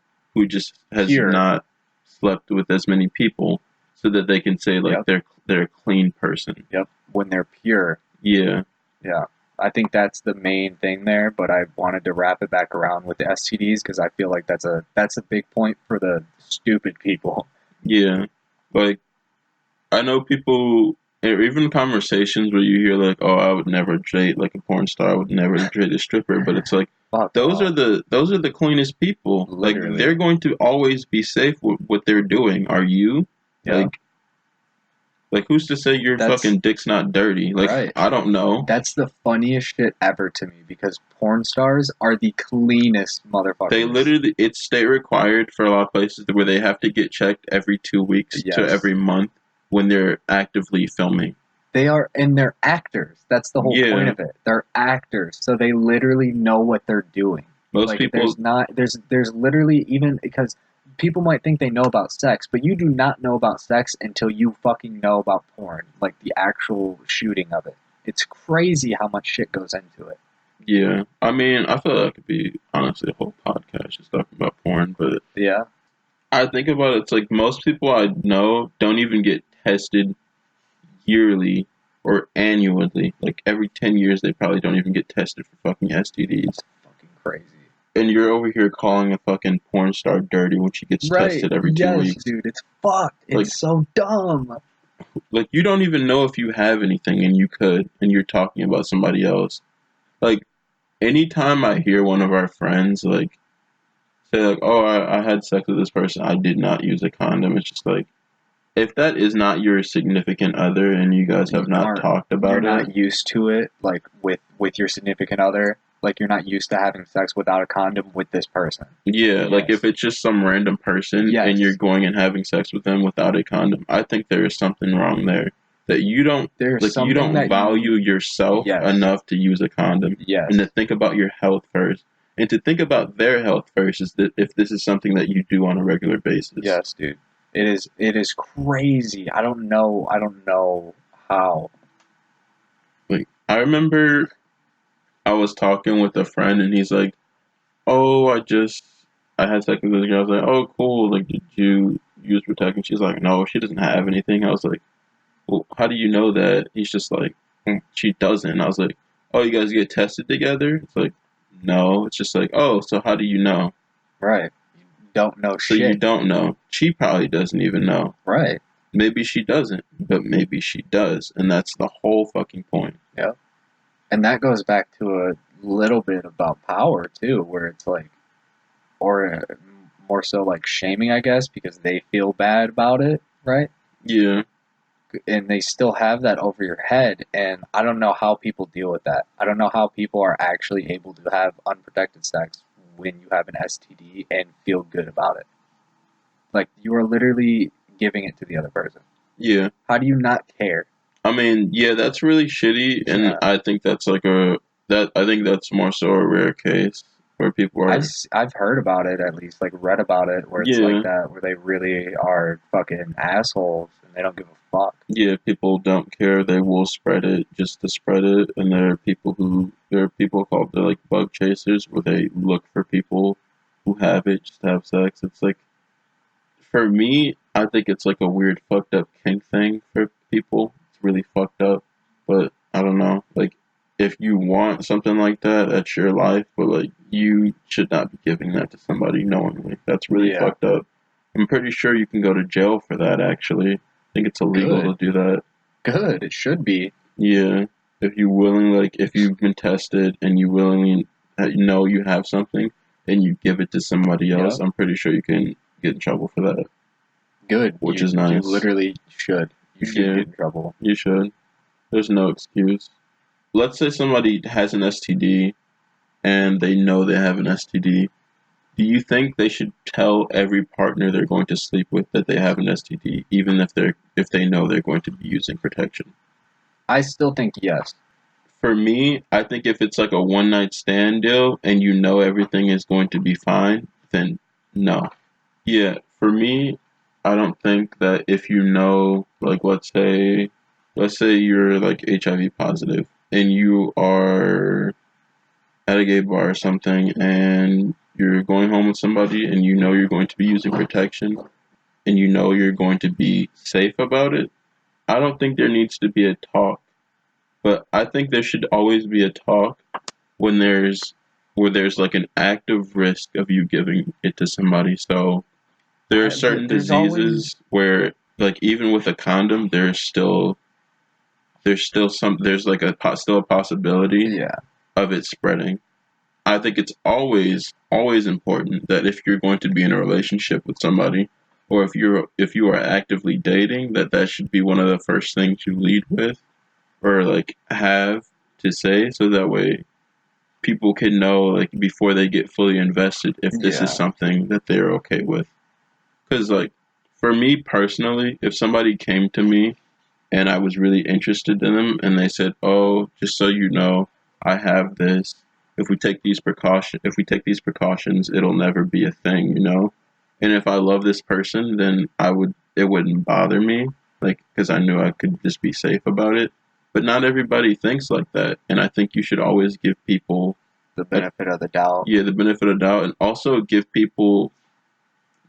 pure. not slept with as many people so that they can say like they're a clean person. Yep, when they're pure. Yeah. Yeah. I think that's the main thing there, but I wanted to wrap it back around with the STDs because I feel like that's a big point for the stupid people. Yeah. Like I know people, or even conversations where you hear like, "Oh, I would never date like a porn star. I would never date a stripper." But it's like those are the cleanest people. Literally. Like they're going to always be safe with what they're doing. Are you? Yeah. Like who's to say your fucking dick's not dirty? Like right. I don't know. That's the funniest shit ever to me because porn stars are the cleanest motherfuckers. They literally, it's state required for a lot of places where they have to get checked every 2 weeks to every month when they're actively filming. And they're actors. That's the whole point of it. They're actors, so they literally know what they're doing. Most people, there's literally, even because people might think they know about sex, but you do not know about sex until you fucking know about porn, like the actual shooting of it. It's crazy how much shit goes into it. Yeah, I mean, I feel like that could be honestly a whole podcast just talking about porn, but yeah, I think about it, it's like most people I know don't even get tested yearly or annually. Like every 10 years, they probably don't even get tested for fucking STDs. That's fucking crazy. And you're over here calling a fucking porn star dirty when she gets tested every 2 weeks. Dude, it's fucked. It's so dumb. Like, you don't even know if you have anything, and you could, and you're talking about somebody else. Like, anytime I hear one of our friends, like, say, like, oh, I had sex with this person, I did not use a condom, it's just like, if that is not your significant other and you guys have not talked about it. You're not used to it, like, with your significant other. Like, you're not used to having sex without a condom with this person. Yeah, like if it's just some random person and you're going and having sex with them without a condom, I think there is something wrong there. That you don't value yourself enough to use a condom. Yes. And to think about your health first. And to think about their health first is that if this is something that you do on a regular basis. Yes, dude. It is crazy. I don't know how. Like I remember I was talking with a friend and he's like, "Oh, I had sex with this girl." I was like, "Oh, cool. Like, did you use protection?" She's like, "No, she doesn't have anything." I was like, "Well, how do you know that?" He's just like, "She doesn't." I was like, "Oh, you guys get tested together?" It's like, "No." It's just like, "Oh, so how do you know?" Right. You don't know shit. So you don't know. She probably doesn't even know. Right. Maybe she doesn't, but maybe she does, and that's the whole fucking point. Yeah. And that goes back to a little bit about power too, where it's like, or more so like shaming, I guess, because they feel bad about it, right? Yeah. And they still have that over your head, and I don't know how people deal with that. I don't know how people are actually able to have unprotected sex when you have an STD and feel good about it. Like, you are literally giving it to the other person. Yeah. How do you not care? I mean, yeah, that's really shitty, and I think that's like I think that's more so a rare case where people are. I've heard about it, at least, like read about it, where it's like that, where they really are fucking assholes and they don't give a fuck. Yeah, people don't care. They will spread it just to spread it, and there are people called the like bug chasers, where they look for people who have it just to have sex. It's like, for me, I think it's like a weird fucked up kink thing for people. It's really fucked up, but I don't know. Like, if you want something like that, that's your life, but like you should not be giving that to somebody knowingly. That's really Yeah. fucked up. I'm pretty sure you can go to jail for that. Actually, I think it's illegal Good. to do that. Good. It should be. Yeah, if you willingly, like, if you've been tested and you willingly know you have something and you give it to somebody else, Yep. I'm pretty sure you can get in trouble for that, Good. which You is you nice. literally should. You should Yeah, get in trouble. you should. There's no excuse. Let's say somebody has an STD and they know they have an STD. Do you think they should tell every partner they're going to sleep with that they have an STD, even if they know they're going to be using protection? I still think yes. For me, I think if it's like a one night stand deal and you know everything is going to be fine, then no. Yeah, for me, I don't think that if you know, like, let's say you're like HIV positive and you are at a gay bar or something and you're going home with somebody and you know you're going to be using protection and you know you're going to be safe about it, I don't think there needs to be a talk. But I think there should always be a talk when there's like an active risk of you giving it to somebody. So there are certain There's always diseases where, like, even with a condom, there's like still a possibility yeah. of it spreading. I think it's always important that if you're going to be in a relationship with somebody, or if you are actively dating, that should be one of the first things you lead with, or like have to say, so that way people can know, like, before they get fully invested, if this is Yeah. something that they're okay with. Because, like, for me personally, if somebody came to me and I was really interested in them and they said, "Oh, just so you know, I have this. If we take these precautions, it'll never be a thing, you know." And if I love this person, then it wouldn't bother me, like, because I knew I could just be safe about it. But not everybody thinks like that, and I think you should always give people The benefit of the doubt. the benefit of the doubt, and also give people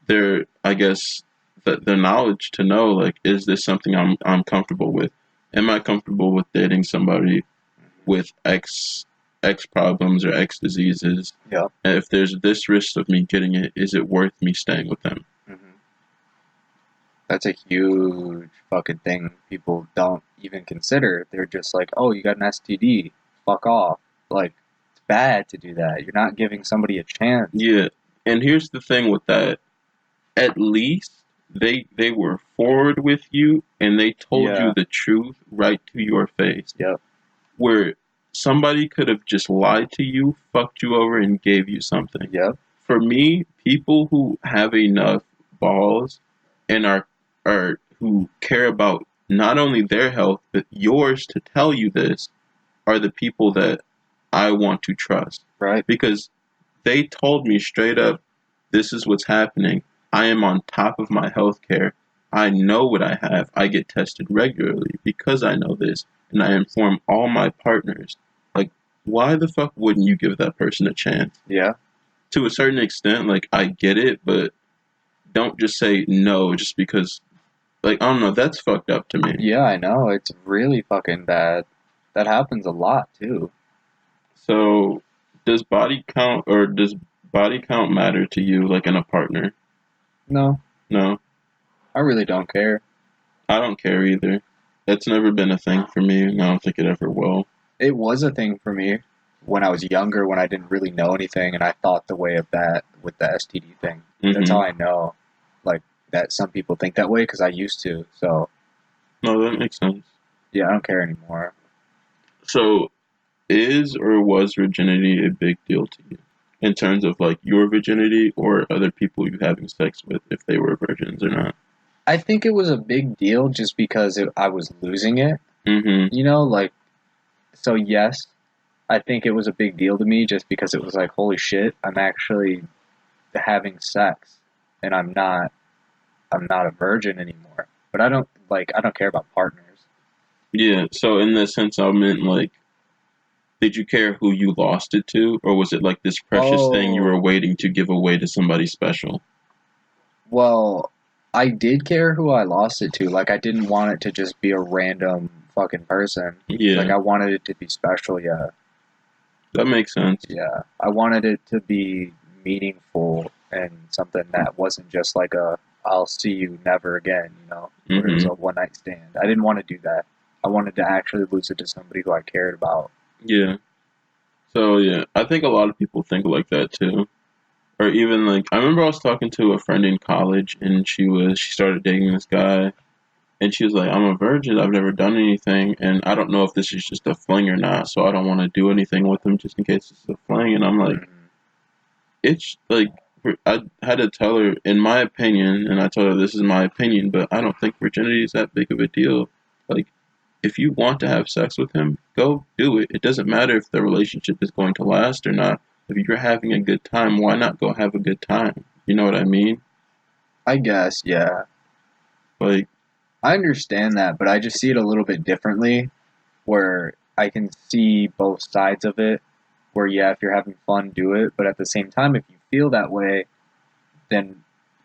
their, I guess, the knowledge to know, like, is this something I'm comfortable with? Am I comfortable with dating somebody with X problems or X diseases? Yeah. And if there's this risk of me getting it, is it worth me staying with them? Mm-hmm. That's a huge fucking thing people don't even consider. They're just like, oh, you got an STD. Fuck off. Like, it's bad to do that. You're not giving somebody a chance. Yeah. And here's the thing with that. At least they were forward with you and they told you Yeah. the truth right to your face. Yep. Where somebody could have just lied to you, fucked you over, and gave you something. Yep. For me, people who have enough balls and are who care about not only their health but yours to tell you this are the people that I want to trust. Right. Because they told me straight up, this is what's happening. I am on top of my health care. I know what I have. I get tested regularly because I know this, and I inform all my partners. Like, why the fuck wouldn't you give that person a chance? Yeah. To a certain extent, like, I get it, but don't just say no just because, like, I don't know, that's fucked up to me. Yeah, I know. It's really fucking bad. That happens a lot, too. So, does body count matter to you, like, in a partner? No, No, I really don't care. I don't care either. That's never been a thing for me, and I don't think it ever will. It was a thing for me when I was younger, when I didn't really know anything, and I thought the way of that with the STD thing. That's how Mm-hmm. I know, like, that some people think that way because I used to. So, No, that makes sense. yeah, I don't care anymore. So, is or was virginity a big deal to you? In terms of, like, your virginity or other people you having sex with, if they were virgins or not? I think it was a big deal just because I was losing it. Mm-hmm. You know, like, so yes, I think it was a big deal to me just because it was like, holy shit, I'm actually having sex, and I'm not a virgin anymore. But I don't care about partners. Yeah, so in that sense, I meant, like, did you care who you lost it to, or was it like this precious thing you were Oh, waiting to give away to somebody special? well, I did care who I lost it to. Like, I didn't want it to just be a random fucking person. Like Yeah, I wanted it to be special, yeah. that makes sense. Yeah. I wanted it to be meaningful and something that wasn't just like a I'll see you never again, where it was Hmm. a one night stand. I didn't want to do that. I wanted to actually lose it to somebody who I cared about. Yeah. So yeah, I think a lot of people think like that too. Or even like I remember I was talking to a friend in college and she started dating this guy and she was like, I'm a virgin, I've never done anything and I don't know if this is just a fling or not, so I don't want to do anything with him just in case it's a fling. And I'm like, Mm-hmm. it's like I had to tell her, in my opinion, and I told her this is my opinion, but I don't think virginity is that big of a deal. Like, if you want to have sex with him, go do it. It doesn't matter if the relationship is going to last or not. If you're having a good time, why not go have a good time? You know what I mean? I guess, yeah. Like, I understand that, but I just see it a little bit differently where I can see both sides of it. Where, yeah, if you're having fun, do it. But at the same time, if you feel that way, then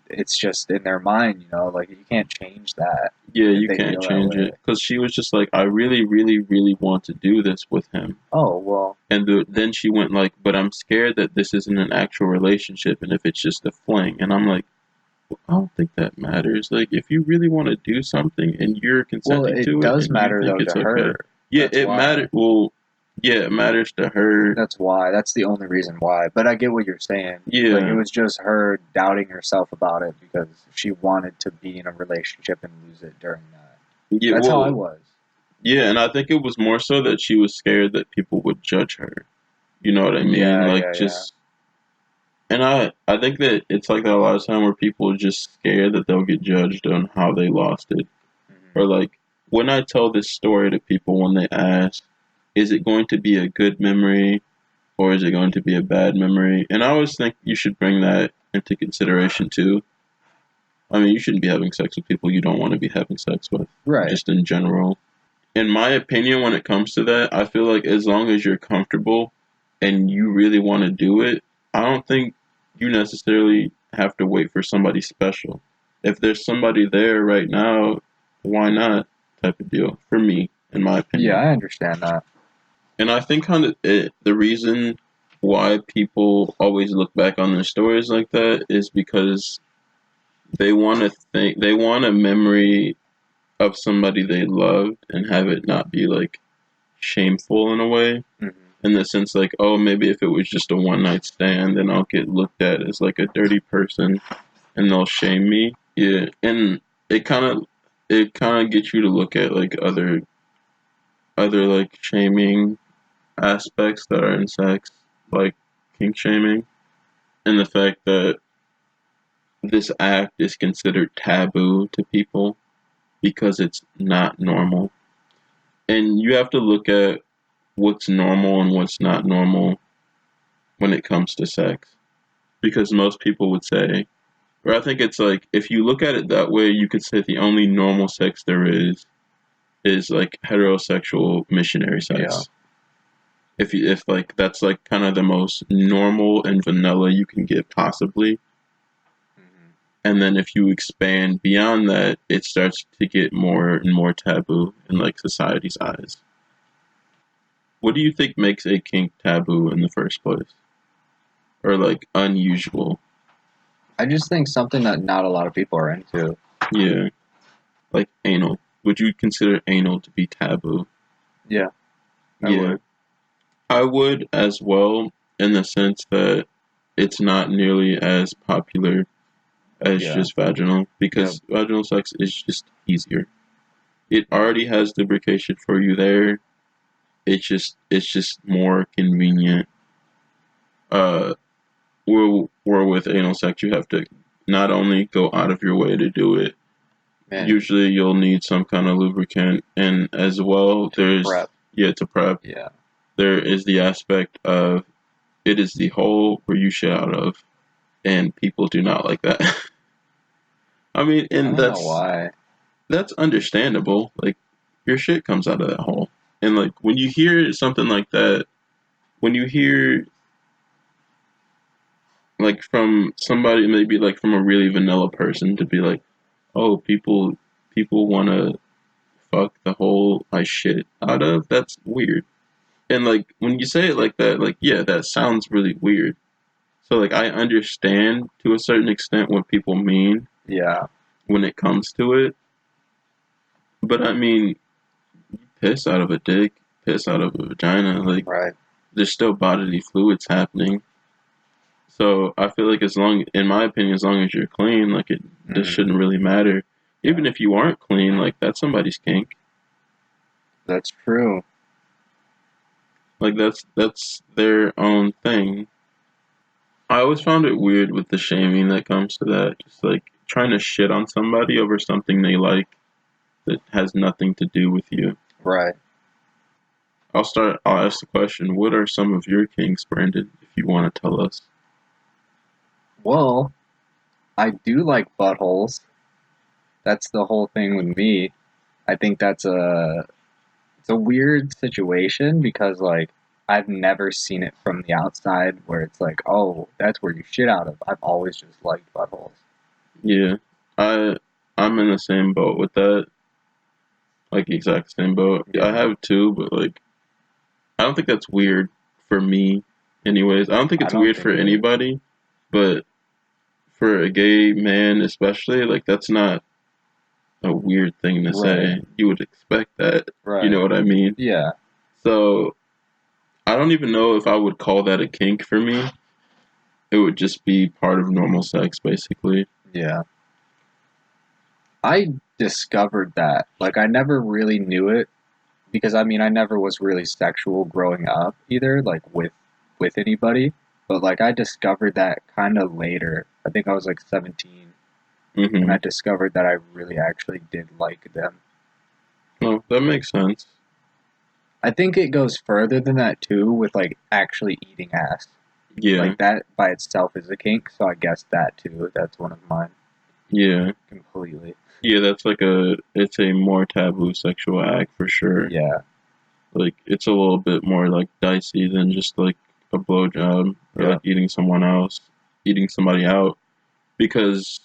it's just in their mind, like you can't change that yeah, if you they can't feel that change way. it. Because she was just like, I really, really, really want to do this with him. Oh, well, And then she went like, but I'm scared that this isn't an actual relationship and if it's just a fling. And I'm like, I don't think that matters. Like, if you really want to do something and you're well, consenting it to it does and you matter think though it's to okay, her. yeah, That's it why. matters. Well, yeah, it matters to her. That's why. That's the only reason why. But I get what you're saying. Like it Yeah, was just her doubting herself about it because she wanted to be in a relationship and lose it during that. yeah, That's how I well, was. yeah, and I think it was more so that she was scared that people would judge her. You know what I mean? Yeah, Like, yeah, yeah. just, and I think that it's like that a lot of time where people are just scared that they'll get judged on how they lost it. Hmm. Or like, when I tell this story to people when they ask, is it going to be a good memory or is it going to be a bad memory? And I always think you should bring that into consideration too. I mean, you shouldn't be having sex with people you don't want to be having sex with, Right. just in general. In my opinion, when it comes to that, I feel like as long as you're comfortable and you really want to do it, I don't think you necessarily have to wait for somebody special. If there's somebody there right now, why not? Type of deal. For me, in my Yeah, opinion. I understand that. And I think the reason why people always look back on their stories like that is because they want a memory of somebody they loved and have it not be like shameful in a way, Hmm. in the sense like, oh, maybe if it was just a one night stand then I'll get looked at as like a dirty person and they'll shame me. Yeah, and it kind of gets you to look at like other like shaming aspects that are in sex, like kink shaming, and the fact that this act is considered taboo to people because it's not normal. And you have to look at what's normal and what's not normal when it comes to sex. Because most people would say, or I think it's like, if you look at it that way, you could say the only normal sex there is like heterosexual missionary Yeah. sex. If like that's like kind of the most normal and vanilla you can get possibly. Hmm. And then if you expand beyond that, it starts to get more and more taboo in like society's eyes. What do you think makes a kink taboo in the first place? Or like unusual? I just think something that not a lot of people are into. Yeah, like anal. Would you consider anal to be taboo? Yeah, I Yeah, would. I would as well, in the sense that it's not nearly as popular as Yeah. just vaginal, Yep. because vaginal sex is just easier. It already has lubrication for you there. It's just more convenient. Uh, where with anal sex, you have to not only go out of your way to do it. Man, Usually, you'll need some kind of lubricant, and as well, to there's prep. yeah to prep. Yeah. There is the aspect of it is the hole where you shit out of, and people do not like that. I mean, I and don't know that's why. that's understandable. Like your shit comes out of that hole, and like when you hear something like that, when you hear like from somebody, maybe like from a really vanilla person, to be like, oh, people want to fuck the whole I shit out of, that's weird. And like when you say it like that, like yeah, that sounds really weird. So like I understand to a certain extent what people mean Yeah. when it comes to it. But I mean, piss out of a dick, piss out of a vagina, like Right. there's still bodily fluids happening. So I feel like as long, in my opinion, as long as you're clean, like this Mm. shouldn't really matter. Even Yeah. if you aren't clean, like that's somebody's kink. That's true. Like that's their own thing. I always found it weird with the shaming that comes to that. Just like trying to shit on somebody over something they like that has nothing to do with you. Right. I'll ask the question, what are some of your kinks, Brandon, if you want to tell us? Well, I do like buttholes. That's the whole thing with me. I think it's a weird situation because like I've never seen it from the outside where it's like, oh, that's where you shit out of. I've always just liked buttholes. Yeah. I I'm in the same boat with that. Like exact same boat. I Yeah. have two, but like I don't think that's weird for me anyways. I don't think I it's don't weird for think it is. anybody, but for a gay man especially, like that's not a weird thing to Right. say. You would expect that. You Right. know what I mean? Yeah. So I don't even know if I would call that a kink for me. It would just be part of normal sex, basically. Yeah. I discovered that. Like I never really knew it because I mean I never was really sexual growing up either, like with anybody. But like I discovered that kind of later. I think I was like 17 when Mm-hmm. I discovered that I really actually did like them. No, that makes sense. I think it goes further than that too with like actually eating ass. Yeah, Like that by itself is a kink, so I guess that too. That's one of mine yeah, completely. yeah. That's like it's a more taboo sexual act for sure. Yeah. Like it's a little bit more like dicey than just like a blowjob or Yeah. like eating somebody out, because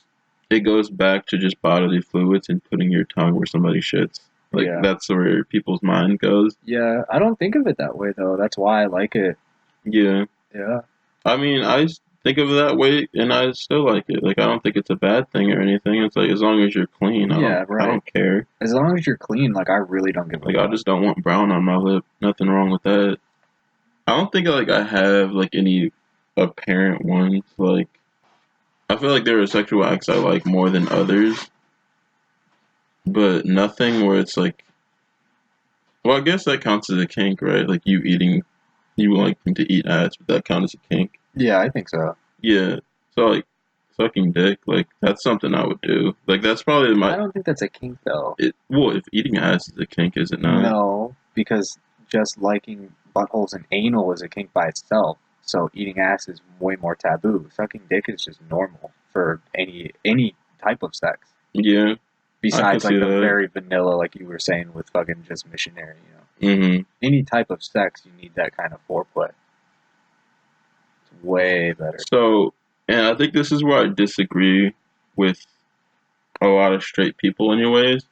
it goes back to just bodily fluids and putting your tongue where somebody shits. Like Yeah. that's where people's mind goes. Yeah. I don't think of it that way though. That's why I like it. Yeah, Yeah. I mean, think of it that way, and I still like it. Like I don't think it's a bad thing or anything. It's like as long as you're clean, Yeah, I right. don't care. As long as you're clean, like I really don't give a Like I fuck. just don't want brown on my lip. Nothing wrong with that. I don't think like I have like any apparent ones. Like I feel like there are sexual acts I like more than others, but nothing where it's like. Well, I guess that counts as a kink, right? Like you liking to eat ass, but that counts as a kink. Yeah, I think so. Yeah. So like sucking dick, like that's something I would do. Like that's probably I my don't think that's a kink though. well, if eating ass is a kink, is it not? No, because just liking buttholes and anal is a kink by itself. So eating ass is way more taboo. Sucking dick is just normal for any type of sex. Yeah, I can Besides see like the that. very vanilla, like you were saying with fucking just missionary, you know. Hmm. Any type of sex, you need that kind of foreplay. It's way better. So, and I think this is where I disagree with a lot of straight people, anyways.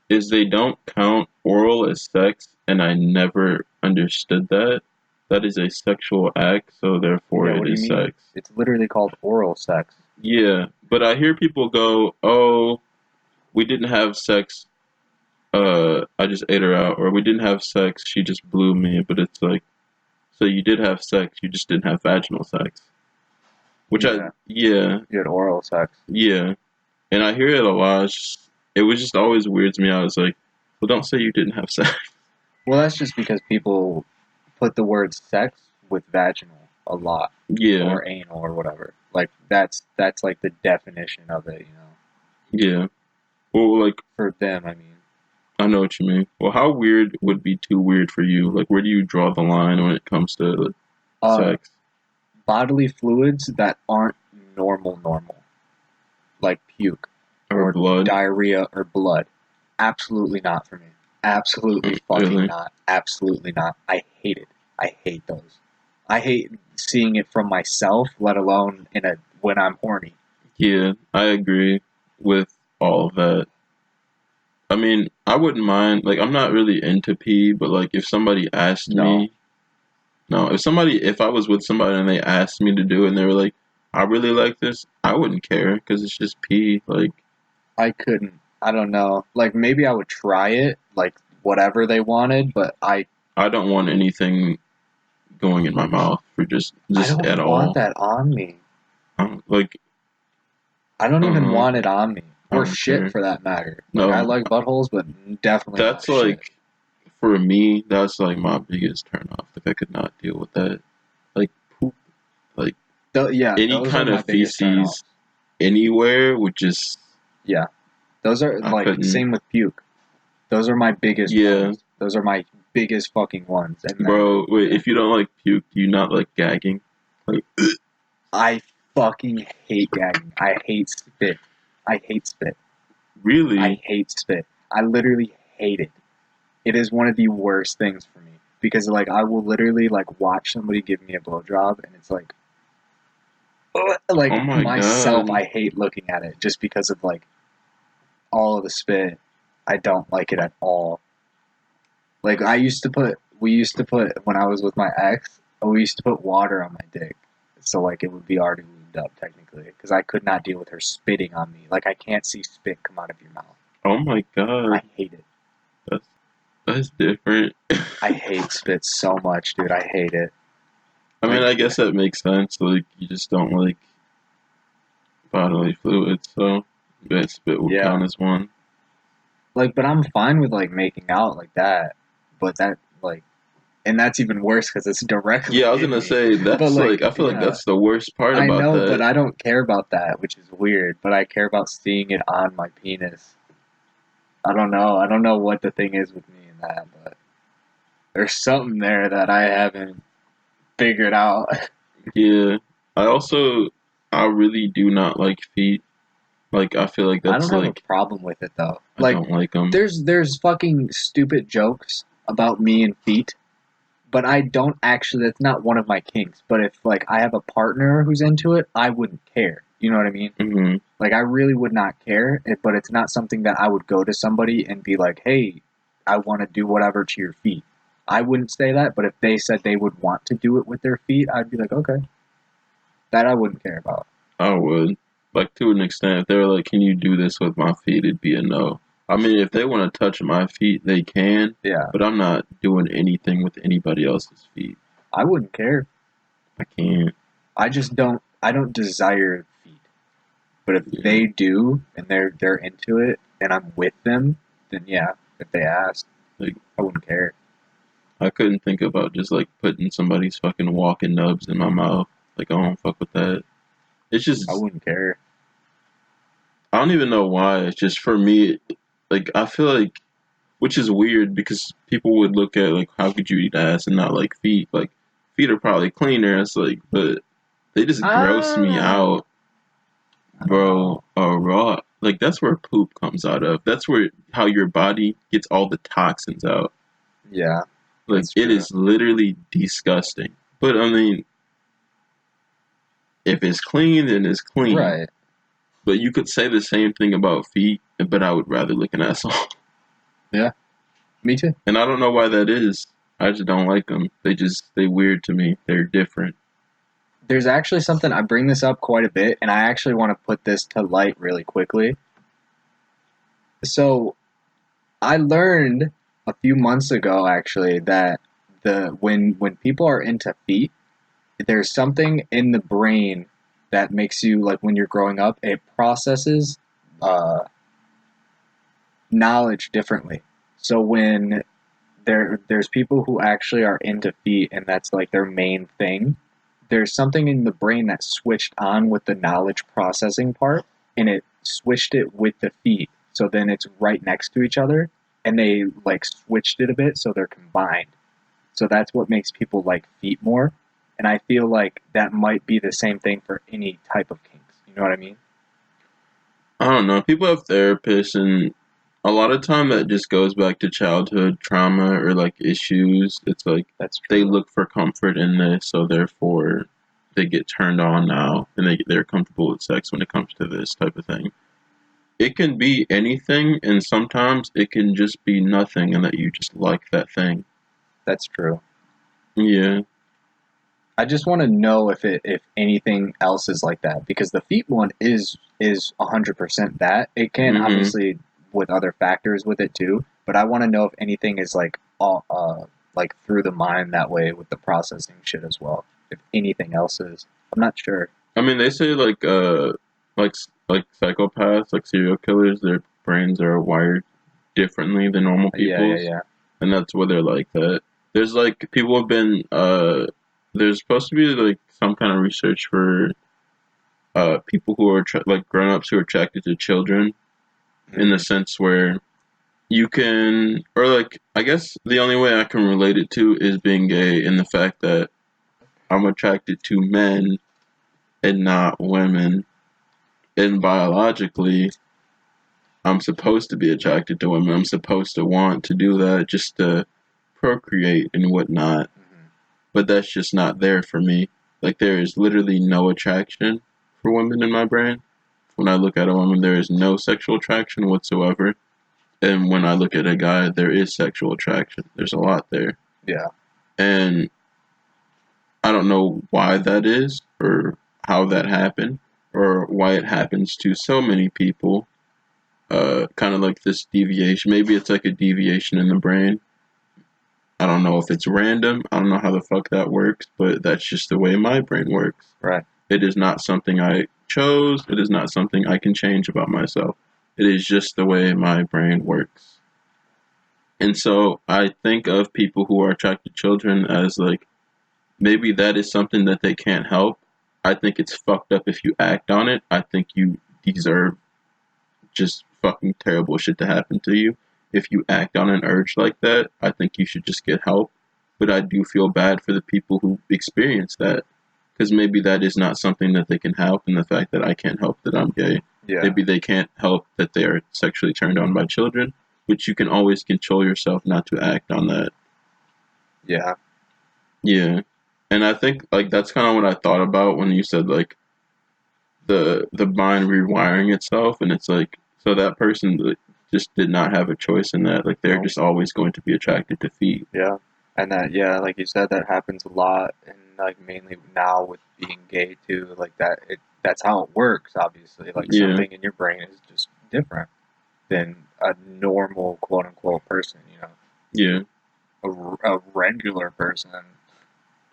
Is they don't count oral as sex, and I never understood that. That is a sexual act, so therefore Yeah, it what do you is mean? sex. It's literally called oral sex. Yeah, but I hear people go, "Oh, we didn't have sex. I just ate her out," or "We didn't have sex. She just blew me." But it's like, so you did have sex, you just didn't have vaginal sex. Which Yeah, yeah, you had oral sex. yeah, and I hear it a lot. It was just always weird to me. I was like, well, don't say you didn't have sex. Well, that's just because people put the word sex with vaginal a lot Yeah, or anal or whatever. Like that's like the definition of it, you know. yeah. Well, like For them, I mean. I know what you mean. Well, how weird would be too weird for you? Like, where do you draw the line when it comes to like, Uh sex Bodily fluids that aren't normal, like puke or or blood? diarrhea or blood. Absolutely not for me. Absolutely fucking Really? not. Absolutely not. I hate it. I hate those. I hate seeing it from myself, let alone in a when I'm horny. Yeah, I agree with all of that. I mean, I wouldn't mind. Like, I'm not really into pee, but like, if somebody asked No, me, no, if I was with somebody and they asked me to do it, and they were like, "I really like this," I wouldn't care because it's just pee. Like, I couldn't. I don't know. Like maybe I would try it, like whatever they wanted, but I don't want anything going in my mouth for I just don't at want all. that on me. Like, I don't I don't even know. want it on me. I Or don't shit care. for that matter. Like I No, like buttholes, but definitely that's not shit. like for me. That's like my biggest turn off. Like, I could not deal with that. Like poop. Like Yeah, any those are kind my of biggest turn feces offs. anywhere would just Yeah. Those are I like couldn't. same with puke. Those are my biggest Yeah, ones. Those are my biggest fucking ones. And then bro. Wait, if you don't like puke, do you not like gagging? Like, I fucking hate gagging. I hate spit. I hate spit. I really? hate spit. I literally hate it. It is one of the worst things for me because like I will literally like watch somebody give me a blowjob and it's like ugh, Oh like my myself god. I hate looking at it just because of like all of the spit. I don't like it at all. Like we used to put when I was with my ex, we used to put water on my dick, so like it would be already lubed up technically, because I could not deal with her spitting on me. Like I can't see spit come out of your mouth. Oh my I god. hate it. That's that's different. I hate spit so much, dude. I hate it. I mean, Like I guess that makes sense. Like, you just don't like bodily fluids, so that spit will yeah, count as one. like but I'm fine with like making out like that, but that like and that's even worse because it's directly Yeah, I was in gonna me. say But that's like like I feel like yeah, that's the worst part I about know, but that. I don't care about that, which is weird. But I care about seeing it on my penis. I don't know. I don't know what the thing is with me in that, but there's something there that I haven't figured out. Yeah. I also I really do not like feet. Like, I feel like I don't that's have a like problem with it though. I Like don't like them. there's fucking stupid jokes about me and feet, but I don't actually that's not one of my kinks. But if like I have a partner who's into it, I wouldn't care. You know what I mean? Hmm. Like I really would not care, but it's not something that I would go to somebody and be like, "Hey, I want to do whatever to your feet." I wouldn't say that, but if they said they would want to do it with their feet, I'd be like, "Okay." That I wouldn't care about. I would. Like, to an extent, if they were like, "Can you do this with my feet?" It'd be a no. I mean, if they want to touch my feet, they can, Yeah, but I'm not doing anything with anybody else's feet. I wouldn't care. I can't. I just don't. I don't desire feet. But if Yeah. they do and they're into it and I'm with them, then yeah. If they ask, Like, I wouldn't care. I couldn't think about just like putting somebody's fucking walking nubs in my mouth. Like, I don't fuck with that. It's I just wouldn't care. I don't even know why. It's just for me. Like, I feel like, which is weird because people would look at like, how could you eat ass and not like feet? Like, feet are probably cleaner. It's like, but they just gross me Ah, out, I don't bro. know. Raw. Like, that's where poop comes out of. That's where how your body gets all the toxins out. Yeah, Like, that's it true. is literally disgusting. But I mean, if it's clean, then it's clean. Right. But you could say the same thing about feet, but I would rather lick an asshole. Yeah. Me too. And I don't know why that is. I just don't like them. They weird to me. They're different. There's actually something I bring this up quite a bit, and I actually want to put this to light really quickly. So I learned a few months ago actually that the when people are into feet, there's something in the brain that makes you like when you're growing up, it processes uh, knowledge differently. So when there's people who actually are into feet and that's like their main thing, there's something in the brain that switched on with the knowledge processing part and it switched it with the feet. So then it's right next to each other and they like switched it a bit so they're combined. So that's what makes people like feet more. And I feel like that might be the same thing for any type of kinks. You know what I mean? I don't know. People have therapists, and a lot of time that just goes back to childhood trauma or like issues. It's like That's they true. look for comfort in this, so therefore they get turned on now, and they're comfortable with sex when it comes to this type of thing. it can be anything, and sometimes it can just be nothing, and that you just like that thing. That's true. Yeah. I just want to know if anything else is like that, because the feet one is 100% that. It can Mhm. obviously with other factors with it too, but I want to know if anything is like all like through the mind that way with the processing shit as well. If anything else is, I'm not sure. I mean, they say like psychopaths, like serial killers, their brains are wired differently than normal Yeah, yeah, people's, yeah. and that's why they're like that. There's like people have been there's supposed to be like some kind of research for people who are like grown-ups who are attracted to children, in the Hmm. sense where you can, or like, I guess the only way I can relate it to is being gay, in the fact that I'm attracted to men and not women, and biologically I'm supposed to be attracted to women. I'm supposed to want to do that just to procreate and whatnot. Hmm. But that's just not there for me. Like, there is literally no attraction for women in my brain. When I look at a woman, there is no sexual attraction whatsoever. And when I look at a guy, there is sexual attraction. There's a lot there. Yeah, And I don't know why that is, or how that happened, or why it happens to so many people. Kind of like this deviation. Maybe it's like a deviation in the brain. I don't know if it's random. I don't know how the fuck that works, but that's just the way my brain works. right. It is not something I chose. It is not something I can change about myself. It is just the way my brain works. And so I think of people who are attracted to children as like, maybe that is something that they can't help. I think it's fucked up if you act on it. I think you deserve just fucking terrible shit to happen to you. If you act on an urge like that, I think you should just get help. But I do feel bad for the people who experience that, because maybe that is not something that they can help, and the fact that I can't help that I'm gay. Yeah, Maybe they can't help that they are sexually turned on by children, but you can always control yourself not to act on that. yeah, Yeah. And I think like that's kind of what I thought about when you said like the mind rewiring itself, and it's like, so that person like, just did not have a choice in that. Like, they're no, just always going to be attracted to feet. yeah, and that yeah, like you said, that happens a lot, and like mainly now with being gay too, like that. That's how it works. Obviously, like Yeah. something in your brain is just different than a normal quote unquote person. Yeah. A regular person.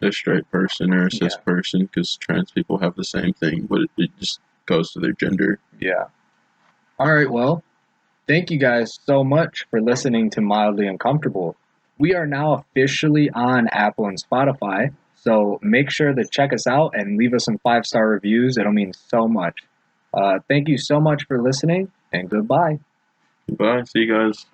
A straight person or a cis Yeah, person, because trans people have the same thing, but it just goes to their gender. yeah. All right, well, thank you guys so much for listening to Mildly Uncomfortable. We are now officially on Apple and Spotify, so make sure to check us out and leave us some 5-star reviews. It'll mean so much. Thank you so much for listening, and goodbye. Goodbye. See you guys.